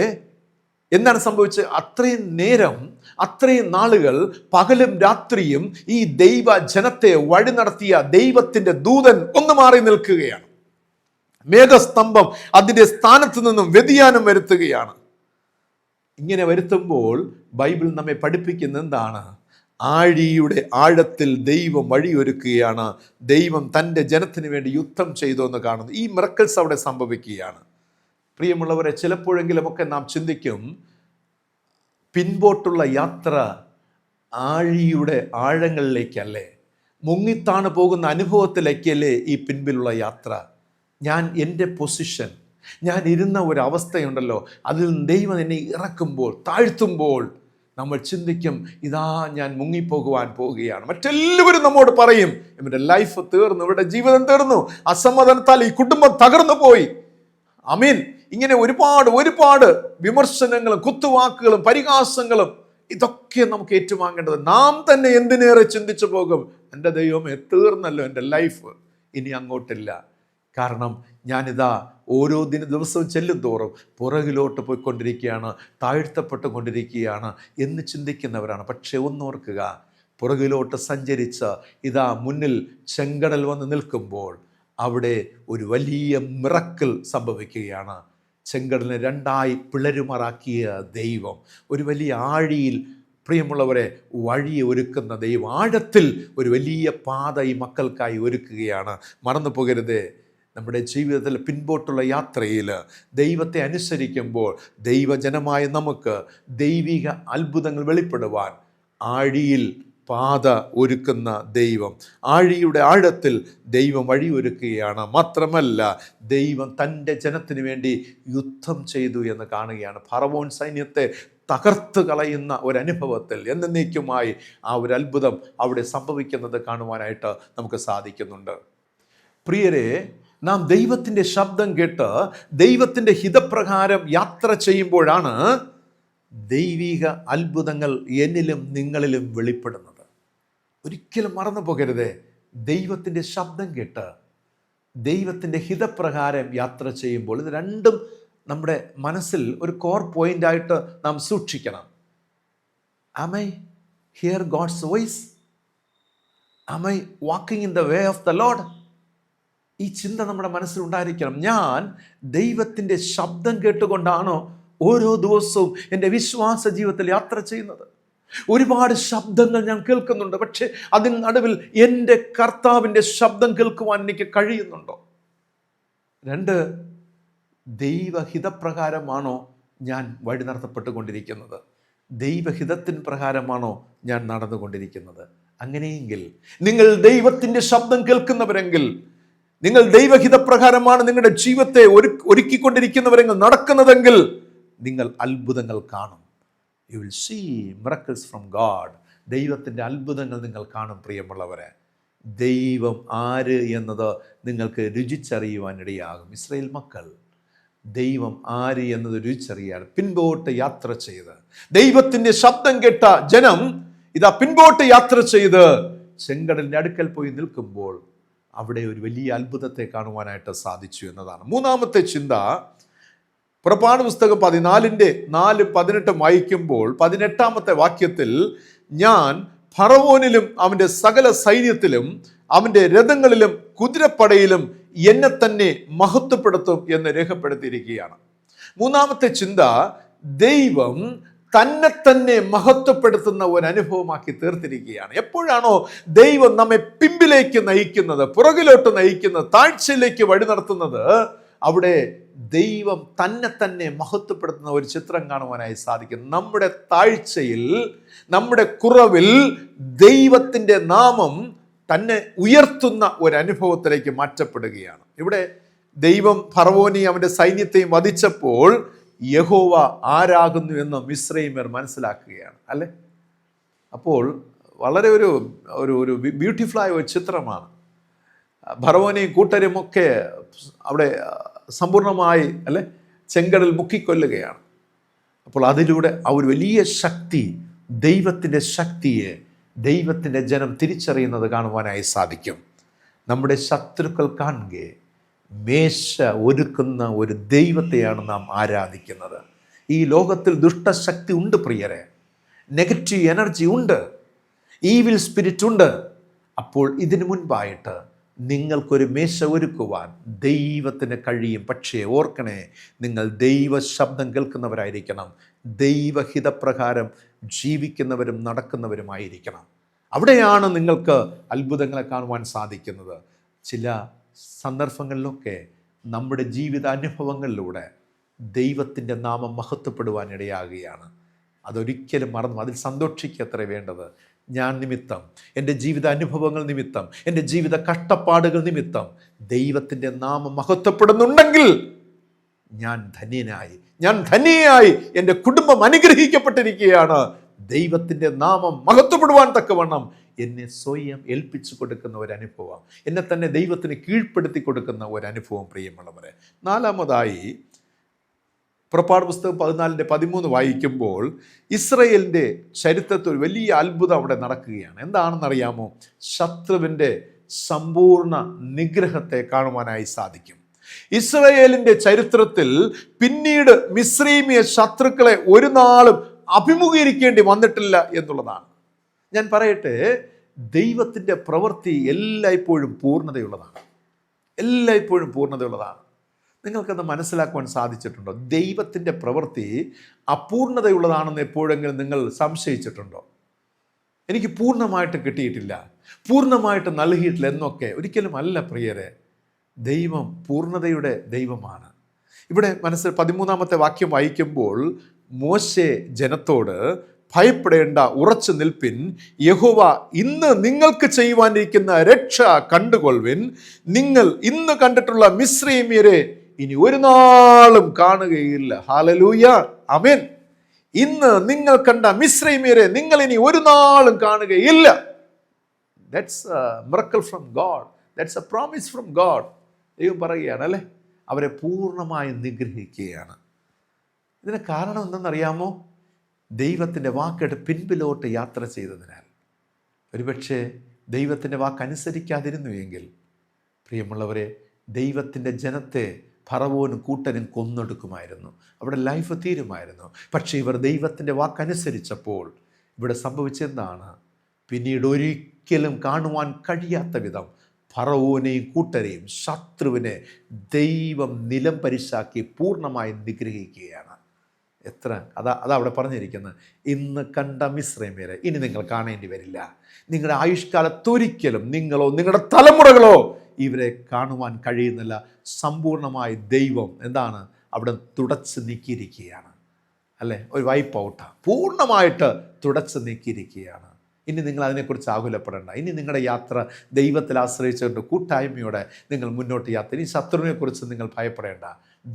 എന്താണ് സംഭവിച്ചത്? അത്രയും നേരം, അത്രയും നാളുകൾ പകലും രാത്രിയും ഈ ദൈവ ജനത്തെ വഴി നടത്തിയ ദൈവത്തിന്റെ ദൂതൻ ഒന്ന് മാറി നിൽക്കുകയാണ്. മേഘസ്തംഭം അതിന്റെ സ്ഥാനത്ത് നിന്നും വ്യതിയാനം വരുത്തുകയാണ്. ഇങ്ങനെ വരുത്തുമ്പോൾ ബൈബിൾ നമ്മെ പഠിപ്പിക്കുന്ന എന്താണ്? ആഴിയുടെ ആഴത്തിൽ ദൈവം വഴിയൊരുക്കുകയാണ്. ദൈവം തൻ്റെ ജനത്തിന് വേണ്ടി യുദ്ധം ചെയ്തു എന്ന് കാണുന്നു. ഈ മിറക്കിൾസ് അവിടെ സംഭവിക്കുകയാണ്. പ്രിയമുള്ളവരെ, ചിലപ്പോഴെങ്കിലുമൊക്കെ നാം ചിന്തിക്കും, പിൻപോട്ടുള്ള യാത്ര ആഴിയുടെ ആഴങ്ങളിലേക്കല്ലേ, മുങ്ങിത്താണ് പോകുന്ന അനുഭവത്തിലേക്കല്ലേ ഈ പിൻപിലുള്ള യാത്ര? ഞാൻ എൻ്റെ പൊസിഷൻ, ഞാൻ ഇരുന്ന ഒരു അവസ്ഥയുണ്ടല്ലോ, അതിൽ നിന്ന് ദൈവം എന്നെ ഇറക്കുമ്പോൾ, താഴ്ത്തുമ്പോൾ നമ്മൾ ചിന്തിക്കും, ഇതാ ഞാൻ മുങ്ങിപ്പോകുവാൻ പോവുകയാണ്. മറ്റെല്ലാവരും നമ്മോട് പറയും, ഇവരുടെ ലൈഫ് തീർന്നു, ഇവരുടെ ജീവിതം തീർന്നു, അസമാധാനത്താൽ ഈ കുടുംബം തകർന്നു പോയി. ആമീൻ. ഇങ്ങനെ ഒരുപാട് വിമർശനങ്ങളും കുത്തുവാക്കുകളും പരിഹാസങ്ങളും ഇതൊക്കെ നമുക്ക് ഏറ്റുവാങ്ങേണ്ടത്. നാം തന്നെ എന്തിനേറെ ചിന്തിച്ചു പോകും, എൻ്റെ ദൈവമേ തീർന്നല്ലോ എൻ്റെ ലൈഫ്, ഇനി അങ്ങോട്ടില്ല. കാരണം ഞാനിതാ ഓരോ ദിവസവും ചെല്ലും തോറും പുറകിലോട്ട് പോയിക്കൊണ്ടിരിക്കുകയാണ്, താഴ്ത്തപ്പെട്ടുകൊണ്ടിരിക്കുകയാണ് എന്ന് ചിന്തിക്കുന്നവരാണ്. പക്ഷെ ഒന്നോർക്കുക, പുറകിലോട്ട് സഞ്ചരിച്ച് ഇതാ മുന്നിൽ ചെങ്കടൽ വന്ന് നിൽക്കുമ്പോൾ അവിടെ ഒരു വലിയ മിറക്കിൾ സംഭവിക്കുകയാണ്. ചെങ്കടലിനെ രണ്ടായി പിളരുമാറാക്കിയ ദൈവം ഒരു വലിയ ആഴിയിൽ, പ്രിയമുള്ളവരെ, വഴിയെ ഒരുക്കുന്ന ദൈവം ആഴത്തിൽ ഒരു വലിയ പാത ഈ മക്കൾക്കായി ഒരുക്കുകയാണ്. മറന്നു പോകരുതേ, നമ്മുടെ ജീവിതത്തിൽ പിൻപോട്ടുള്ള യാത്രയിൽ ദൈവത്തെ അനുസരിക്കുമ്പോൾ ദൈവജനമായ നമുക്ക് ദൈവിക അത്ഭുതങ്ങൾ വെളിപ്പെടുവാൻ ആഴിയിൽ പാത ഒരുക്കുന്ന ദൈവം, ആഴിയുടെ ആഴത്തിൽ ദൈവം വഴിയൊരുക്കുകയാണ്. മാത്രമല്ല, ദൈവം തൻ്റെ ജനത്തിന് വേണ്ടി യുദ്ധം ചെയ്തു എന്ന് കാണുകയാണ്. ഫറവോൻ സൈന്യത്തെ തകർത്ത് കളയുന്ന ഒരനുഭവത്തിൽ എന്നേക്കുമായി ആ ഒരു അത്ഭുതം അവിടെ സംഭവിക്കുന്നത് കാണുവാനായിട്ട് നമുക്ക് സാധിക്കുന്നുണ്ട്. പ്രിയരെ, നാം ദൈവത്തിൻ്റെ ശബ്ദം കേട്ട് ദൈവത്തിൻ്റെ ഹിതപ്രകാരം യാത്ര ചെയ്യുമ്പോഴാണ് ദൈവിക അത്ഭുതങ്ങൾ എന്നിലും നിങ്ങളിലും വെളിപ്പെടുന്നത്. ഒരിക്കലും മറന്നു പോകരുതേ, ദൈവത്തിൻ്റെ ശബ്ദം കേട്ട് ദൈവത്തിൻ്റെ ഹിതപ്രകാരം യാത്ര ചെയ്യുമ്പോൾ ഇത് രണ്ടും നമ്മുടെ മനസ്സിൽ ഒരു കോർ പോയിൻ്റായിട്ട് നാം സൂക്ഷിക്കണം. Am I hear God's voice? Am I walking in the way of the Lord? ഈ ചിന്ത നമ്മുടെ മനസ്സിൽ ഉണ്ടായിരിക്കണം. ഞാൻ ദൈവത്തിൻ്റെ ശബ്ദം കേട്ടുകൊണ്ടാണോ ഓരോ ദിവസവും എൻ്റെ വിശ്വാസ ജീവിതത്തിൽ യാത്ര ചെയ്യുന്നത്? ഒരുപാട് ശബ്ദങ്ങൾ ഞാൻ കേൾക്കുന്നുണ്ട്, പക്ഷെ അതിന് നടുവിൽ എൻ്റെ കർത്താവിൻ്റെ ശബ്ദം കേൾക്കുവാൻ എനിക്ക് കഴിയുന്നുണ്ടോ? 2, ദൈവഹിതപ്രകാരമാണോ ഞാൻ വഴി നടത്തപ്പെട്ടുകൊണ്ടിരിക്കുന്നത്? ദൈവഹിതത്തിന് പ്രകാരമാണോ ഞാൻ നടന്നുകൊണ്ടിരിക്കുന്നത്? അങ്ങനെയെങ്കിൽ നിങ്ങൾ ദൈവത്തിൻ്റെ ശബ്ദം കേൾക്കുന്നവരെങ്കിൽ, നിങ്ങൾ ദൈവഹിതപ്രകാരമാണ് നിങ്ങളുടെ ജീവിതത്തെ ഒരുക്കിക്കൊണ്ടിരിക്കുന്നവരെങ്കിൽ, നടക്കുന്നതെങ്കിൽ നിങ്ങൾ അത്ഭുതങ്ങൾ കാണും. You will see miracles from God. ദൈവത്തിൻ്റെ അത്ഭുതങ്ങൾ നിങ്ങൾ കാണും പ്രിയമുള്ളവരെ. ദൈവം ആര് എന്നത് നിങ്ങൾക്ക് രുചിച്ചറിയുവാനിടയാകും. ഇസ്രായേൽ മക്കൾ ദൈവം ആര് എന്നത് രുചിച്ചറിയാൻ പിൻപോട്ട് യാത്ര ചെയ്ത്, ദൈവത്തിൻ്റെ ശബ്ദം കേട്ട ജനം ഇതാ പിൻപോട്ട് യാത്ര ചെയ്ത് ചെങ്കടലിൻ്റെ അടുക്കൽ പോയി നിൽക്കുമ്പോൾ അവിടെ ഒരു വലിയ അത്ഭുതത്തെ കാണുവാനായിട്ട് സാധിച്ചു എന്നതാണ്. മൂന്നാമത്തെ ചിന്ത, പുറപ്പാട് പുസ്തകം 14:4-18 വായിക്കുമ്പോൾ 18-ാമത്തെ വാക്യത്തിൽ, ഞാൻ ഫറവോനിലും അവൻ്റെ സകല സൈന്യത്തിലും അവൻ്റെ രഥങ്ങളിലും കുതിരപ്പടയിലും എന്നെ തന്നെ മഹത്വപ്പെടുത്തും എന്ന് രേഖപ്പെടുത്തിയിരിക്കുകയാണ്. മൂന്നാമത്തെ ചിന്ത, ദൈവം തന്നെ തന്നെ മഹത്വപ്പെടുത്തുന്ന ഒരു അനുഭവമാക്കി തീർത്തിരിക്കുകയാണ്. എപ്പോഴാണോ ദൈവം നമ്മെ പിമ്പിലേക്ക് നയിക്കുന്നത്, പുറകിലോട്ട് നയിക്കുന്നത്, താഴ്ചയിലേക്ക് വഴി നടത്തുന്നത്, അവിടെ ദൈവം തന്നെ തന്നെ മഹത്വപ്പെടുത്തുന്ന ഒരു ചിത്രം കാണുവാനായി സാധിക്കും. നമ്മുടെ താഴ്ചയിൽ, നമ്മുടെ കുറവിൽ ദൈവത്തിൻ്റെ നാമം തന്നെ ഉയർത്തുന്ന ഒരു അനുഭവത്തിലേക്ക് മാറ്റപ്പെടുകയാണ്. ഇവിടെ ദൈവം ഫറവോനെയും അവൻ്റെ സൈന്യത്തെയും വധിച്ചപ്പോൾ യഹോവ ആരാകുന്നു എന്ന് മിസ്രയീമ്യർ മനസ്സിലാക്കുകയാണ്, അല്ലേ? അപ്പോൾ വളരെ ഒരു ഒരു ബ്യൂട്ടിഫുള്ളായ ഒരു ചിത്രമാണ്. ഫറവോനെയും കൂട്ടരുമൊക്കെ അവിടെ സമ്പൂർണമായി, അല്ലെ, ചെങ്കടൽ മുക്കിക്കൊല്ലുകയാണ്. അപ്പോൾ അതിലൂടെ ആ ഒരു വലിയ ശക്തി, ദൈവത്തിൻ്റെ ശക്തിയെ ദൈവത്തിൻ്റെ ജനം തിരിച്ചറിയുന്നത് കാണുവാനായി സാധിക്കും. നമ്മുടെ ശത്രുക്കൾ കാണുക മേശ ഒരുക്കുന്ന ഒരു ദൈവത്തെയാണ് നാം ആരാധിക്കുന്നത്. ഈ ലോകത്തിൽ ദുഷ്ടശക്തി ഉണ്ട് പ്രിയരെ, നെഗറ്റീവ് എനർജി ഉണ്ട്, ഈവിൽ സ്പിരിറ്റ് ഉണ്ട്. അപ്പോൾ ഇതിനു മുൻപായിട്ട് നിങ്ങൾക്കൊരു മേശ ഒരുക്കുവാൻ ദൈവത്തിന് കഴിയും. പക്ഷേ ഓർക്കണേ, നിങ്ങൾ ദൈവ ശബ്ദം കേൾക്കുന്നവരായിരിക്കണം, ദൈവഹിതപ്രകാരം ജീവിക്കുന്നവരും നടക്കുന്നവരുമായിരിക്കണം. അവിടെയാണ് നിങ്ങൾക്ക് അത്ഭുതങ്ങളെ കാണുവാൻ സാധിക്കുന്നത്. ചില സന്ദർഭങ്ങളിലൊക്കെ നമ്മുടെ ജീവിത അനുഭവങ്ങളിലൂടെ ദൈവത്തിൻ്റെ നാമം മഹത്വപ്പെടുവാൻ ഇടയാകുകയാണ്. അതൊരിക്കലും മറന്നു, അതിൽ സന്തോഷിക്കത്രേ വേണ്ടത്. ഞാൻ നിമിത്തം, എൻ്റെ ജീവിത അനുഭവങ്ങൾ നിമിത്തം, എൻ്റെ ജീവിത കഷ്ടപ്പാടുകൾ നിമിത്തം ദൈവത്തിൻ്റെ നാമം മഹത്വപ്പെടുന്നുണ്ടെങ്കിൽ ഞാൻ ധന്യയായി, എൻ്റെ കുടുംബം അനുഗ്രഹിക്കപ്പെട്ടിരിക്കുകയാണ്. ദൈവത്തിൻ്റെ നാമം മഹത്വപ്പെടുവാൻ തക്കവണ്ണം എന്നെ സ്വയം ഏൽപ്പിച്ചു കൊടുക്കുന്ന ഒരു അനുഭവം, എന്നെ തന്നെ ദൈവത്തിന് കീഴ്പ്പെടുത്തി കൊടുക്കുന്ന ഒരു അനുഭവം പ്രിയമുള്ളവരെ. നാലാമതായി പുറപ്പാട് പുസ്തകം 14:13 വായിക്കുമ്പോൾ ഇസ്രയേലിൻ്റെ ചരിത്രത്തിൽ ഒരു വലിയ അത്ഭുതം അവിടെ നടക്കുകയാണ്. എന്താണെന്നറിയാമോ? ശത്രുവിൻ്റെ സമ്പൂർണ്ണ നിഗ്രഹത്തെ കാണുവാനായി സാധിക്കും. ഇസ്രയേലിൻ്റെ ചരിത്രത്തിൽ പിന്നീട് മിസ്രൈമിയ ശത്രുക്കളെ ഒരു നാളും അഭിമുഖീകരിക്കേണ്ടി വന്നിട്ടില്ല എന്നുള്ളതാണ്. ഞാൻ പറയട്ടെ, ദൈവത്തിൻ്റെ പ്രവൃത്തി എല്ലായ്പ്പോഴും പൂർണ്ണതയുള്ളതാണ്. നിങ്ങൾക്കത് മനസ്സിലാക്കുവാൻ സാധിച്ചിട്ടുണ്ടോ? ദൈവത്തിൻ്റെ പ്രവൃത്തി അപൂർണതയുള്ളതാണെന്ന് എപ്പോഴെങ്കിലും നിങ്ങൾ സംശയിച്ചിട്ടുണ്ടോ? എനിക്ക് പൂർണ്ണമായിട്ട് കിട്ടിയിട്ടില്ല, പൂർണ്ണമായിട്ട് നൽകിയിട്ടില്ല എന്നൊക്കെ ഒരിക്കലും അല്ല പ്രിയരെ. ദൈവം പൂർണ്ണതയുടെ ദൈവമാണ്. ഇവിടെ 13-ാമത്തെ വാക്യം വായിക്കുമ്പോൾ മോശെ ജനത്തോട്, ഭയപ്പെടേണ്ട, ഉറച്ചു നിൽപ്പിൻ, യഹോവ ഇന്ന് നിങ്ങൾക്ക് ചെയ്യുവാനിരിക്കുന്ന രക്ഷ കണ്ടുകൊള്ളുവിൻ. നിങ്ങൾ ഇന്ന് കണ്ടിട്ടുള്ള മിസ്രയീമ്യരെ ഇനി ഒരു നാളും കാണുകയില്ല. ഹല്ലേലൂയ, ആമേൻ. ഇന്ന് നിങ്ങൾ കണ്ട മിസ്രയീമ്യരെ നിങ്ങൾ ഇനി ഒരു നാളും കാണുകയില്ല. That's A miracle from God, that's A promise from God. ദൈവം പറയുകയാണ്, അല്ലേ, അവരെ പൂർണ്ണമായി നിഗ്രഹിക്കുകയാണ്. ഇതിന് കാരണം എന്തെന്നറിയാമോ? ദൈവത്തിൻ്റെ വാക്കേട്ട് പിൻപിലോട്ട് യാത്ര ചെയ്തതിനാൽ. ഒരുപക്ഷെ ദൈവത്തിൻ്റെ വാക്കനുസരിക്കാതിരുന്നു എങ്കിൽ പ്രിയമുള്ളവരെ, ദൈവത്തിൻ്റെ ജനത്തെ ഫറവോനും കൂട്ടനും കൊന്നൊടുക്കുമായിരുന്നു, അവിടെ ലൈഫ് തീരുമായിരുന്നു. പക്ഷേ ഇവർ ദൈവത്തിൻ്റെ വാക്കനുസരിച്ചപ്പോൾ ഇവിടെ സംഭവിച്ചെന്താണ്? പിന്നീട് ഒരിക്കലും കാണുവാൻ കഴിയാത്ത വിധം ഫറവോനെയും കൂട്ടരെയും ശത്രുവിനെ ദൈവം നിലം പരിശാക്കി പൂർണ്ണമായി നിഗ്രഹിക്കുകയാണ്. അതാ അവിടെ പറഞ്ഞിരിക്കുന്നത്, ഇന്ന് കണ്ട മിസ്രയീമ്യരെ ഇനി നിങ്ങൾ കാണേണ്ടി വരില്ല. നിങ്ങളുടെ ആയുഷ്കാലത്തൊരിക്കലും നിങ്ങളോ നിങ്ങളുടെ തലമുറകളോ ഇവരെ കാണുവാൻ കഴിയുന്നില്ല. സമ്പൂർണ്ണമായി ദൈവം എന്താണ് അവിടെ തുടച്ച് നീക്കിയിരിക്കുകയാണ്, അല്ലേ? ഒരു വൈപ്പ് ഔട്ടാണ്, പൂർണ്ണമായിട്ട് തുടച്ച് നീക്കിയിരിക്കുകയാണ്. ഇനി നിങ്ങൾ അതിനെക്കുറിച്ച് ആകുലപ്പെടേണ്ട. ഇനി നിങ്ങളുടെ യാത്ര ദൈവത്തിൽ ആശ്രയിച്ചുകൊണ്ട് കൂട്ടായ്മയോടെ നിങ്ങൾ മുന്നോട്ട് യാത്ര. ഇനി ശത്രുവിനെക്കുറിച്ച് നിങ്ങൾ ഭയപ്പെടേണ്ട.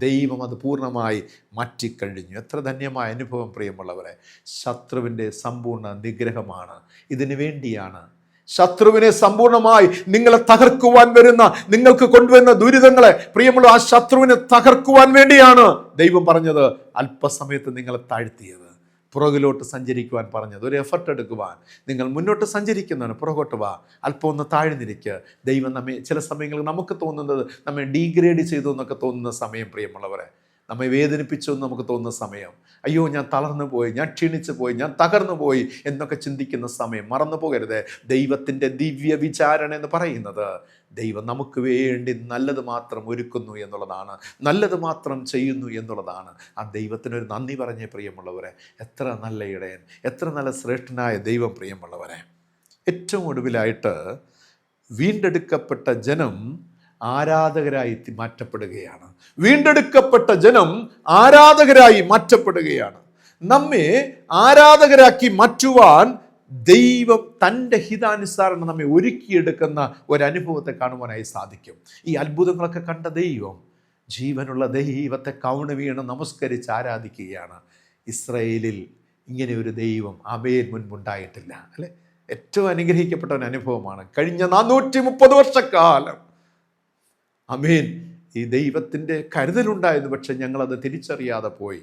ദൈവം അത് പൂർണ്ണമായി മാറ്റിക്കഴിഞ്ഞു. എത്ര ധന്യമായ അനുഭവം പ്രിയമുള്ളവരെ. ശത്രുവിൻ്റെ സമ്പൂർണ്ണ നിഗ്രഹമാണ്. ഇതിനു വേണ്ടിയാണ് ശത്രുവിനെ സമ്പൂർണ്ണമായി നിങ്ങളെ തകർക്കുവാൻ വരുന്ന, നിങ്ങൾക്ക് കൊണ്ടുവരുന്ന ദുരിതങ്ങളെ പ്രിയമുള്ള ആ ശത്രുവിനെ തകർക്കുവാൻ വേണ്ടിയാണ് ദൈവം പറഞ്ഞത് അല്പസമയത്ത് നിങ്ങളെ താഴ്ത്തിയത്, പുറകിലോട്ട് സഞ്ചരിക്കുവാൻ പറഞ്ഞത്, ഒരു എഫർട്ട് എടുക്കുവാൻ. നിങ്ങൾ മുന്നോട്ട് സഞ്ചരിക്കുന്നവന് പുറകോട്ട് വാ, അല്പം ഒന്ന് താഴ്ന്നിരിക്കുക. ദൈവം നമ്മെ ചില സമയങ്ങളിൽ നമുക്ക് തോന്നുന്നത് നമ്മെ ഡീഗ്രേഡ് ചെയ്തു എന്നൊക്കെ തോന്നുന്ന സമയം പ്രിയമുള്ളവരെ, നമ്മെ വേദനിപ്പിച്ചു എന്ന് നമുക്ക് തോന്നുന്ന സമയം, അയ്യോ ഞാൻ തളർന്നു പോയി, ഞാൻ ക്ഷീണിച്ചു പോയി, ഞാൻ തകർന്നു പോയി എന്നൊക്കെ ചിന്തിക്കുന്ന സമയം മറന്നു പോകരുത്. ദൈവത്തിൻ്റെ ദിവ്യ വിചാരണ എന്ന് പറയുന്നത് ദൈവം നമുക്ക് വേണ്ടി നല്ലത് മാത്രം ഒരുക്കുന്നു എന്നുള്ളതാണ്, നല്ലത് മാത്രം ചെയ്യുന്നു എന്നുള്ളതാണ്. ആ ദൈവത്തിനൊരു നന്ദി പറഞ്ഞേ പ്രിയമുള്ളവരെ. എത്ര നല്ല ഇടയൻ, എത്ര നല്ല ശ്രേഷ്ഠനായ ദൈവം പ്രിയമുള്ളവരെ. ഏറ്റവും ഒടുവിലായിട്ട് വീണ്ടെടുക്കപ്പെട്ട ജനം ആരാധകരായി മാറ്റപ്പെടുകയാണ്. വീണ്ടെടുക്കപ്പെട്ട ജനം ആരാധകരായി മാറ്റപ്പെടുകയാണ്. നമ്മെ ആരാധകരാക്കി മാറ്റുവാൻ ദൈവം തൻ്റെ ഹിതാനുസാരം നമ്മെ ഒരുക്കിയെടുക്കുന്ന ഒരനുഭവത്തെ കാണുവാനായി സാധിക്കും. ഈ അത്ഭുതങ്ങളൊക്കെ കണ്ട ദൈവം ജീവനുള്ള ദൈവത്തെ കവിണ് വീണ് നമസ്കരിച്ച് ആരാധിക്കുകയാണ്. ഇസ്രായേലിൽ ഇങ്ങനെ ഒരു ദൈവം ആബേൽ മുൻപുണ്ടായിട്ടില്ല, അല്ലെ? ഏറ്റവും അനുഗ്രഹിക്കപ്പെട്ട ഒരു അനുഭവമാണ്. കഴിഞ്ഞ 430 വർഷക്കാലം ആമേൻ ഈ ദൈവത്തിൻ്റെ കരുതലുണ്ടായിരുന്നു. പക്ഷെ ഞങ്ങളത് തിരിച്ചറിയാതെ പോയി.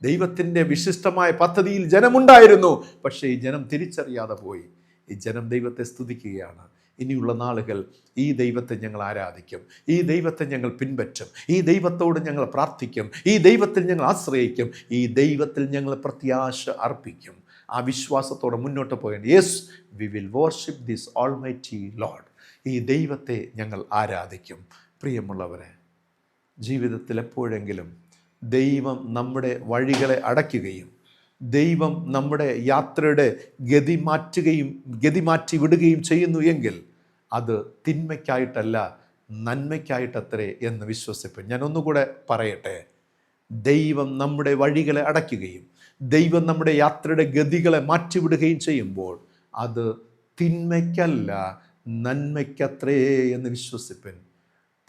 ദൈവത്തിൻ്റെ വിശിഷ്ടമായ പദ്ധതിയിൽ ജനമുണ്ടായിരുന്നു, പക്ഷേ ഈ ജനം തിരിച്ചറിയാതെ പോയി. ഈ ജനം ദൈവത്തെ സ്തുതിക്കുകയാണ്. ഇനിയുള്ള നാളുകൾ ഈ ദൈവത്തെ ഞങ്ങൾ ആരാധിക്കും, ഈ ദൈവത്തെ ഞങ്ങൾ പിൻപറ്റും, ഈ ദൈവത്തോട് ഞങ്ങൾ പ്രാർത്ഥിക്കും, ഈ ദൈവത്തിൽ ഞങ്ങൾ ആശ്രയിക്കും, ഈ ദൈവത്തിൽ ഞങ്ങൾ പ്രത്യാശ അർപ്പിക്കും. ആ വിശ്വാസത്തോടെ മുന്നോട്ട് പോകേണ്ട. Yes, we will worship this almighty Lord. ഈ ദൈവത്തെ ഞങ്ങൾ ആരാധിക്കും. പ്രിയമുള്ളവരെ, ജീവിതത്തിൽ എപ്പോഴെങ്കിലും ദൈവം നമ്മുടെ വഴികളെ അടയ്ക്കുകയും ദൈവം നമ്മുടെ യാത്രയുടെ ഗതി മാറ്റി വിടുകയും ചെയ്യുന്നു എങ്കിൽ അത് തിന്മയ്ക്കായിട്ടല്ല, നന്മയ്ക്കായിട്ടത്രേ എന്ന് വിശ്വസിപ്പൻ. ഞാൻ ഒന്നുകൂടെ പറയട്ടെ. ദൈവം നമ്മുടെ വഴികളെ അടയ്ക്കുകയും ദൈവം നമ്മുടെ യാത്രയുടെ ഗതികളെ മാറ്റിവിടുകയും ചെയ്യുമ്പോൾ അത് തിന്മയ്ക്കല്ല, നന്മയ്ക്കത്രേ എന്ന് വിശ്വസിപ്പൻ.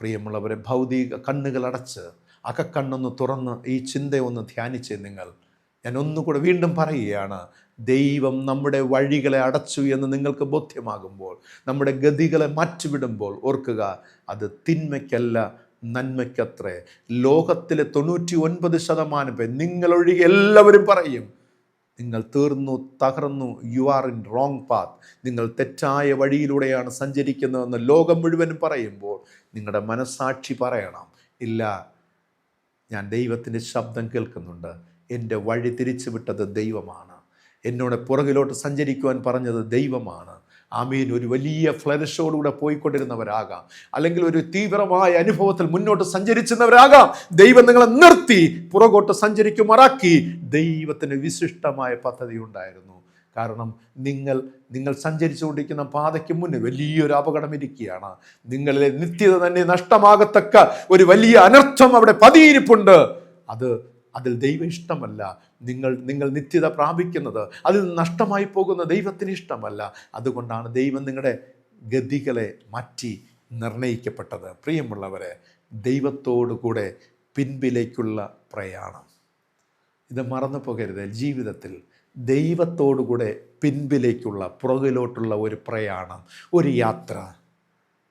പ്രിയമുള്ളവരെ, ഭൗതിക കണ്ണുകൾ അടച്ച് അകക്കണ്ണൊന്ന് തുറന്ന് ഈ ചിന്തയൊന്ന് ധ്യാനിച്ച് നിങ്ങൾ, ഞാൻ ഒന്നുകൂടെ വീണ്ടും പറയുകയാണ്, ദൈവം നമ്മുടെ വഴികളെ അടച്ചു എന്ന് നിങ്ങൾക്ക് ബോധ്യമാകുമ്പോൾ, നമ്മുടെ ഗതികളെ മാറ്റിവിടുമ്പോൾ ഓർക്കുക, അത് തിന്മയ്ക്കല്ല, നന്മയ്ക്കത്രേ. ലോകത്തിലെ 99% പേർ, നിങ്ങളൊഴികെ എല്ലാവരും പറയും, നിങ്ങൾ തീർന്നു, തകർന്നു, you are in wrong path, നിങ്ങൾ തെറ്റായ വഴിയിലൂടെയാണ് സഞ്ചരിക്കുന്നതെന്ന് ലോകം മുഴുവനും പറയുമ്പോൾ നിങ്ങളുടെ മനസാക്ഷി പറയണം, ഇല്ല, ഞാൻ ദൈവത്തിൻ്റെ ശബ്ദം കേൾക്കുന്നുണ്ട്, എൻ്റെ വഴി തിരിച്ചു വിട്ടത് ദൈവമാണ്, എന്നോട് പുറകിലോട്ട് സഞ്ചരിക്കുവാൻ പറഞ്ഞത് ദൈവമാണ്. ആമീൻ. ഒരു വലിയ ഫ്ലറിഷോടുകൂടെ പോയിക്കൊണ്ടിരുന്നവരാകാം, അല്ലെങ്കിൽ ഒരു തീവ്രമായ അനുഭവത്തിൽ മുന്നോട്ട് സഞ്ചരിച്ചിരുന്നവരാകാം. ദൈവം നിങ്ങളെ നിർത്തി പുറകോട്ട് സഞ്ചരിക്കുമാറാക്കി. ദൈവത്തിന് വിശിഷ്ടമായ പദ്ധതി ഉണ്ടായിരുന്നു. കാരണം നിങ്ങൾ സഞ്ചരിച്ചുകൊണ്ടിരിക്കുന്ന പാതയ്ക്ക് മുന്നേ വലിയൊരു അപകടം ഇരിക്കുകയാണ്. നിങ്ങളിലെ നിത്യത തന്നെ നഷ്ടമാകത്തക്ക ഒരു വലിയ അനർത്ഥം അവിടെ പതിയിരിപ്പുണ്ട്. അതിൽ ദൈവ ഇഷ്ടമല്ല. നിങ്ങൾ നിത്യത പ്രാപിക്കുന്നത്, അതിൽ നഷ്ടമായി പോകുന്ന ദൈവത്തിന് ഇഷ്ടമല്ല. അതുകൊണ്ടാണ് ദൈവം നിങ്ങളുടെ ഗതികളെ മാറ്റി നിർണയിക്കപ്പെട്ടത്. പ്രിയമുള്ളവരെ, ദൈവത്തോടു കൂടെ പിൻപിലേക്കുള്ള പ്രയാണം, ഇത് മറന്നു പോകരുത്. ജീവിതത്തിൽ ദൈവത്തോടുകൂടെ പിൻപിലേക്കുള്ള, പുറകിലോട്ടുള്ള ഒരു പ്രയാണം, ഒരു യാത്ര,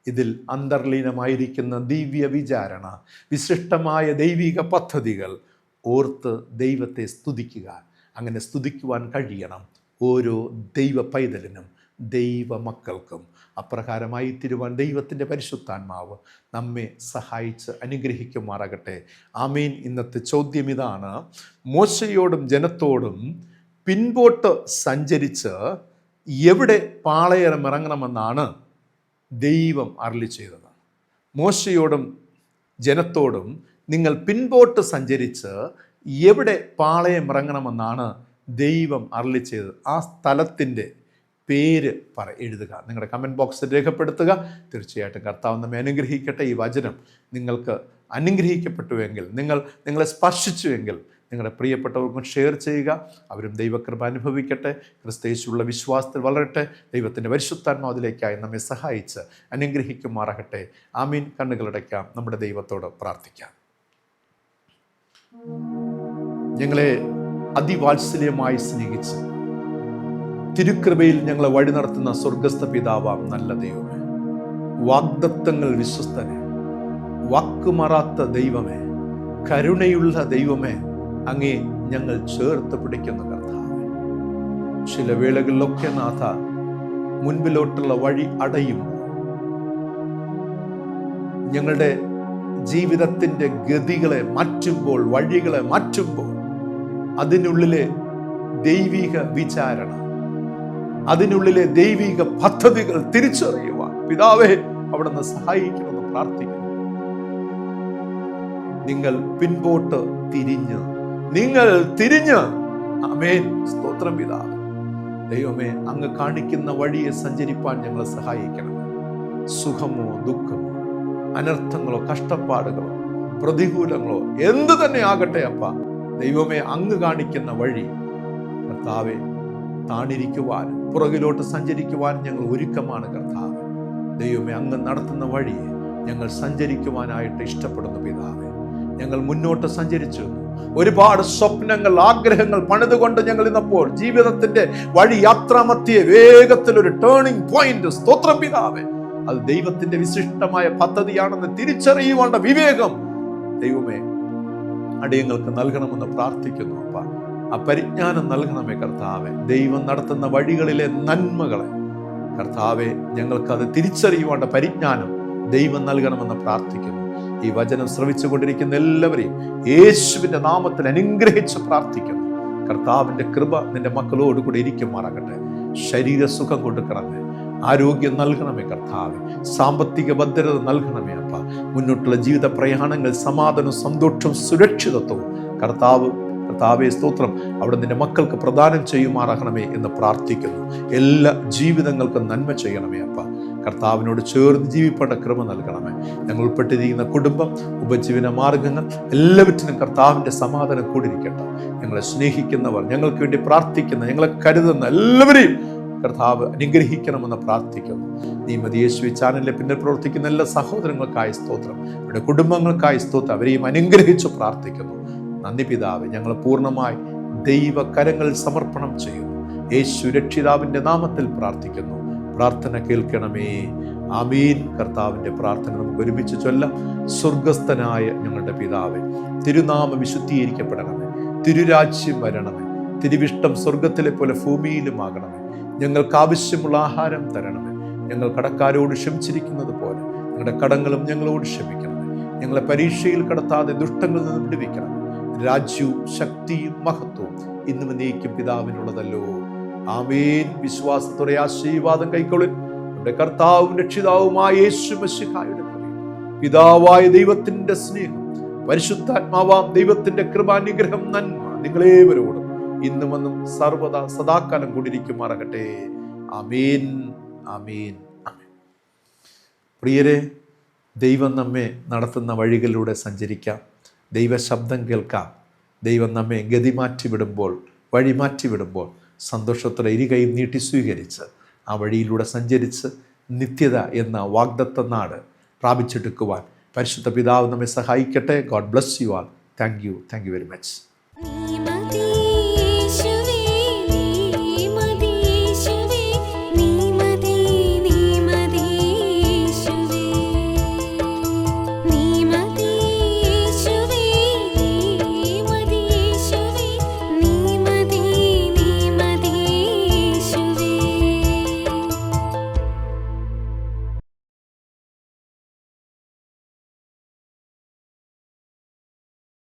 ഇതിൽ അന്തർലീനമായിരിക്കുന്ന ദിവ്യ വിചാരണ, വിശിഷ്ടമായ ദൈവിക പദ്ധതികൾ ഓർത്ത് ദൈവത്തെ സ്തുതിക്കുക. അങ്ങനെ സ്തുതിക്കുവാൻ കഴിയണം ഓരോ ദൈവ പൈതലിനും, ദൈവ മക്കൾക്കും. അപ്രകാരമായി തീരുവാൻ ദൈവത്തിൻ്റെ പരിശുദ്ധാത്മാവ് നമ്മെ സഹായിച്ച് അനുഗ്രഹിക്കുമാറാകട്ടെ. ആമീൻ. ഇന്നത്തെ ചോദ്യം ഇതാണ്: മോശയോടും ജനത്തോടും പിൻപോട്ട് സഞ്ചരിച്ച് എവിടെ പാളയമിറങ്ങണമെന്നാണ് ദൈവം അരുളി ചെയ്തത്? മോശയോടും ജനത്തോടും നിങ്ങൾ പിൻപോട്ട് സഞ്ചരിച്ച് എവിടെ പാളയമിറങ്ങണമെന്നാണ് ദൈവം അരുളി ചെയ്തത്? ആ സ്ഥലത്തിൻ്റെ പേര് എഴുതുക. നിങ്ങളുടെ കമൻറ്റ് ബോക്സിൽ രേഖപ്പെടുത്തുക. തീർച്ചയായിട്ടും കർത്താവ് നമ്മെ അനുഗ്രഹിക്കട്ടെ. ഈ വചനം നിങ്ങൾക്ക് അനുഗ്രഹിക്കപ്പെട്ടുവെങ്കിൽ, നിങ്ങളെ സ്പർശിച്ചുവെങ്കിൽ നിങ്ങളുടെ പ്രിയപ്പെട്ടവർക്കും ഷെയർ ചെയ്യുക. അവരും ദൈവകൃപ അനുഭവിക്കട്ടെ, ക്രിസ്തുയേശുവിലുള്ള വിശ്വാസത്തിൽ വളരട്ടെ. ദൈവത്തിൻ്റെ പരിശുദ്ധാത്മാവിലേക്കായി നമ്മെ സഹായിച്ച് അനുഗ്രഹിക്കുമാറാകട്ടെ. ആമീൻ. കണ്ണുകളടയ്ക്കാം, നമ്മുടെ ദൈവത്തോട് പ്രാർത്ഥിക്കാം. ഞങ്ങളെ അതിവാത്സല്യമായി സ്നേഹിച്ച് തിരുകൃപയിൽ ഞങ്ങളെ വഴി നടത്തുന്ന സ്വർഗസ്ഥ പിതാവാം നല്ല ദൈവമേ, വാഗ്ദത്തങ്ങൾ വിശ്വസ്തനെ, വാക്കുമാറാത്ത ദൈവമേ, കരുണയുള്ള ദൈവമേ, അങ്ങേ ഞങ്ങൾ ചേർത്ത് പിടിക്കുന്ന കർത്താവേ, ചില വേളകളിലൊക്കെ നാഥ മുൻപിലോട്ടുള്ള വഴി അടയുമ്പോൾ, ഞങ്ങളുടെ ജീവിതത്തിന്റെ ഗതികളെ മാറ്റുമ്പോൾ, വഴികളെ മാറ്റുമ്പോൾ, അതിനുള്ളിലെ ദൈവിക വിചാരണ, അതിനുള്ളിലെ ദൈവിക പദ്ധതികൾ തിരിച്ചറിയുവാൻ പിതാവേ അവിടുന്ന് സഹായിക്കണമെന്ന് പ്രാർത്ഥിക്കുന്നു. നിങ്ങൾ പിൻപോട്ട് തിരിഞ്ഞ് ആമേൻ, സ്തോത്രം പിതാവേ. ദൈവമേ, അങ്ങ് കാണിക്കുന്ന വഴിയെ സഞ്ചരിപ്പാൻ ഞങ്ങളെ സഹായിക്കണം. സുഖമോ ദുഃഖമോ അനർത്ഥങ്ങളോ കഷ്ടപ്പാടുകളോ പ്രതികൂലങ്ങളോ എന്തു തന്നെ ആകട്ടെ അപ്പ, ദൈവമേ, അങ്ങ് കാണിക്കുന്ന വഴി കർത്താവെ താണിരിക്കുവാനും പുറകിലോട്ട് സഞ്ചരിക്കുവാനും ഞങ്ങൾ ഒരുക്കമാണ് കർത്താവ്. ദൈവമേ, അങ്ങ് നടത്തുന്ന വഴിയെ ഞങ്ങൾ സഞ്ചരിക്കുവാനായിട്ട് ഇഷ്ടപ്പെടുന്നു പിതാവേ. ഞങ്ങൾ മുന്നോട്ട് സഞ്ചരിച്ചു, ഒരുപാട് സ്വപ്നങ്ങൾ, ആഗ്രഹങ്ങൾ പണിതുകൊണ്ട് ഞങ്ങൾ ഇന്നപ്പോൾ ജീവിതത്തിന്റെ വഴി യാത്രാമധ്യേ വേഗത്തിൽ ഒരു ടേണിംഗ് പോയിന്റ്, സ്തോത്രം പിതാവേ, അത് ദൈവത്തിന്റെ വിശിഷ്ടമായ പദ്ധതിയാണെന്ന് തിരിച്ചറിയുവാനുള്ള വിവേകം ദൈവമേ അടിയങ്ങൾക്ക് നൽകണമെന്ന് പ്രാർത്ഥിക്കുന്നു. അപ്പ ആ പരിജ്ഞാനം നൽകണമേ കർത്താവെ. ദൈവം നടത്തുന്ന വഴികളിലെ നന്മകളെ കർത്താവെ ഞങ്ങൾക്കത് തിരിച്ചറിയുവാനുള്ള പരിജ്ഞാനം ദൈവം നൽകണമെന്ന് പ്രാർത്ഥിക്കുന്നു. ഈ വചനം ശ്രവിച്ചു കൊണ്ടിരിക്കുന്ന എല്ലാവരെയും യേശുവിന്റെ നാമത്തിൽ അനുഗ്രഹിച്ച് പ്രാർത്ഥിക്കുന്നു. കർത്താവിന്റെ കൃപ നിന്റെ മക്കളോട് കൂടെ ഇരിക്കുമാറാകട്ടെ. ശരീരസുഖം കൊടുക്കണമേ, ആരോഗ്യം നൽകണമേ കർത്താവെ, സാമ്പത്തിക ഭദ്രത നൽകണമേ അപ്പ. മുന്നോട്ടുള്ള ജീവിത പ്രയാണങ്ങൾ സമാധാനവും സന്തോഷവും സുരക്ഷിതത്വവും കർത്താവെ സ്തോത്രം അവിടെ നിന്റെ മക്കൾക്ക് പ്രദാനം ചെയ്യുമാറാകണമേ എന്ന് പ്രാർത്ഥിക്കുന്നു. എല്ലാ ജീവിതങ്ങൾക്കും നന്മ ചെയ്യണമേ അപ്പ. കർത്താവിനോട് ചേർന്ന് ജീവിക്കേണ്ട കൃപ നൽകണമേ. ഞങ്ങൾ ഉൾപ്പെട്ടിരിക്കുന്ന കുടുംബം, ഉപജീവന മാർഗങ്ങൾ എല്ലാവറ്റിനും കർത്താവിൻ്റെ സമാധാനം കൂടിയിരിക്കട്ടെ. ഞങ്ങളെ സ്നേഹിക്കുന്നവർ, ഞങ്ങൾക്ക് വേണ്ടി പ്രാർത്ഥിക്കുന്ന, ഞങ്ങളെ കരുതുന്ന എല്ലാവരെയും കർത്താവ് അനുഗ്രഹിക്കണമെന്ന് പ്രാർത്ഥിക്കുന്നു. നീ യേശുവി ചാനലിലെ പിന്നിൽ പ്രവർത്തിക്കുന്ന എല്ലാ സഹോദരങ്ങൾക്കായി സ്തോത്രം, അവരുടെ കുടുംബങ്ങൾക്കായി സ്തോത്രം, അവരെയും അനുഗ്രഹിച്ചു പ്രാർത്ഥിക്കുന്നു. നന്ദി പിതാവേ, ഞങ്ങൾ പൂർണ്ണമായി ദൈവകരങ്ങളിൽ സമർപ്പണം ചെയ്യുന്നു. യേശു രക്ഷിതാവിന്റെ നാമത്തിൽ പ്രാർത്ഥിക്കുന്നു. പ്രാർത്ഥന കേൾക്കണമേ, ആമീൻ. കർത്താവിന്റെ പ്രാർത്ഥന നമുക്ക് ഒരുമിച്ച് ചൊല്ലാം. സ്വർഗസ്ഥനായ ഞങ്ങളുടെ പിതാവേ, തിരുനാമം വിശുദ്ധീകരിക്കപ്പെടണമേ, തിരുരാജ്യം വരണമേ, തിരുവിഷ്ടം സ്വർഗത്തിലെ പോലെ ഭൂമിയിലുമാകണമേ. ഞങ്ങൾക്ക് ആവശ്യമുള്ള ആഹാരം തരണമേ. ഞങ്ങൾ കടക്കാരോട് ക്ഷമിച്ചിരിക്കുന്നത് പോലെ ഞങ്ങളുടെ കടങ്ങളും ഞങ്ങളോട് ക്ഷമിക്കണമേ. ഞങ്ങളെ പരീക്ഷയിൽ കടത്താതെ ദുഷ്ടങ്ങളിൽ നിന്ന് വിടുവിക്കണമേ. രാജ്യവും ശക്തിയും മഹത്വവും ഇന്നും എന്നേക്കും പിതാവിനുള്ളതല്ലോ. ആമേൻ. വിശ്വാസത്തോടെ ആശീർവാദം കൈക്കൊള്ളിൻ. നമ്മുടെ കർത്താവും രക്ഷിതാവുമായ യേശു മിശിഹായുടെ കൃപയും പിതാവായ ദൈവത്തിന്റെ സ്നേഹം പരിശുദ്ധാത്മാവാം ദൈവത്തിന്റെ കൃപാനുഗ്രഹം നന്മ നിങ്ങളേവരോടും ഇന്നും വന്നും സർവദാ സദാകാലം കൂടിയിരിക്കുമാറാകട്ടെ. ആമേൻ, ആമേൻ, ആമേൻ. പ്രിയരെ, ദൈവം നമ്മെ നടത്തുന്ന വഴികളിലൂടെ സഞ്ചരിക്കാം, ദൈവശബ്ദം കേൾക്കാം. ദൈവം നമ്മെ ഗതി മാറ്റിവിടുമ്പോൾ, വഴി മാറ്റിവിടുമ്പോൾ സന്തോഷത്തോടെ ഇരുകൈയും നീട്ടി സ്വീകരിച്ച് ആ വഴിയിലൂടെ സഞ്ചരിച്ച് നിത്യത എന്ന വാഗ്ദത്ത നാട് പ്രാപിച്ചെടുക്കുവാൻ പരിശുദ്ധ പിതാവ് നമ്മെ സഹായിക്കട്ടെ. God bless you all. Thank you very much.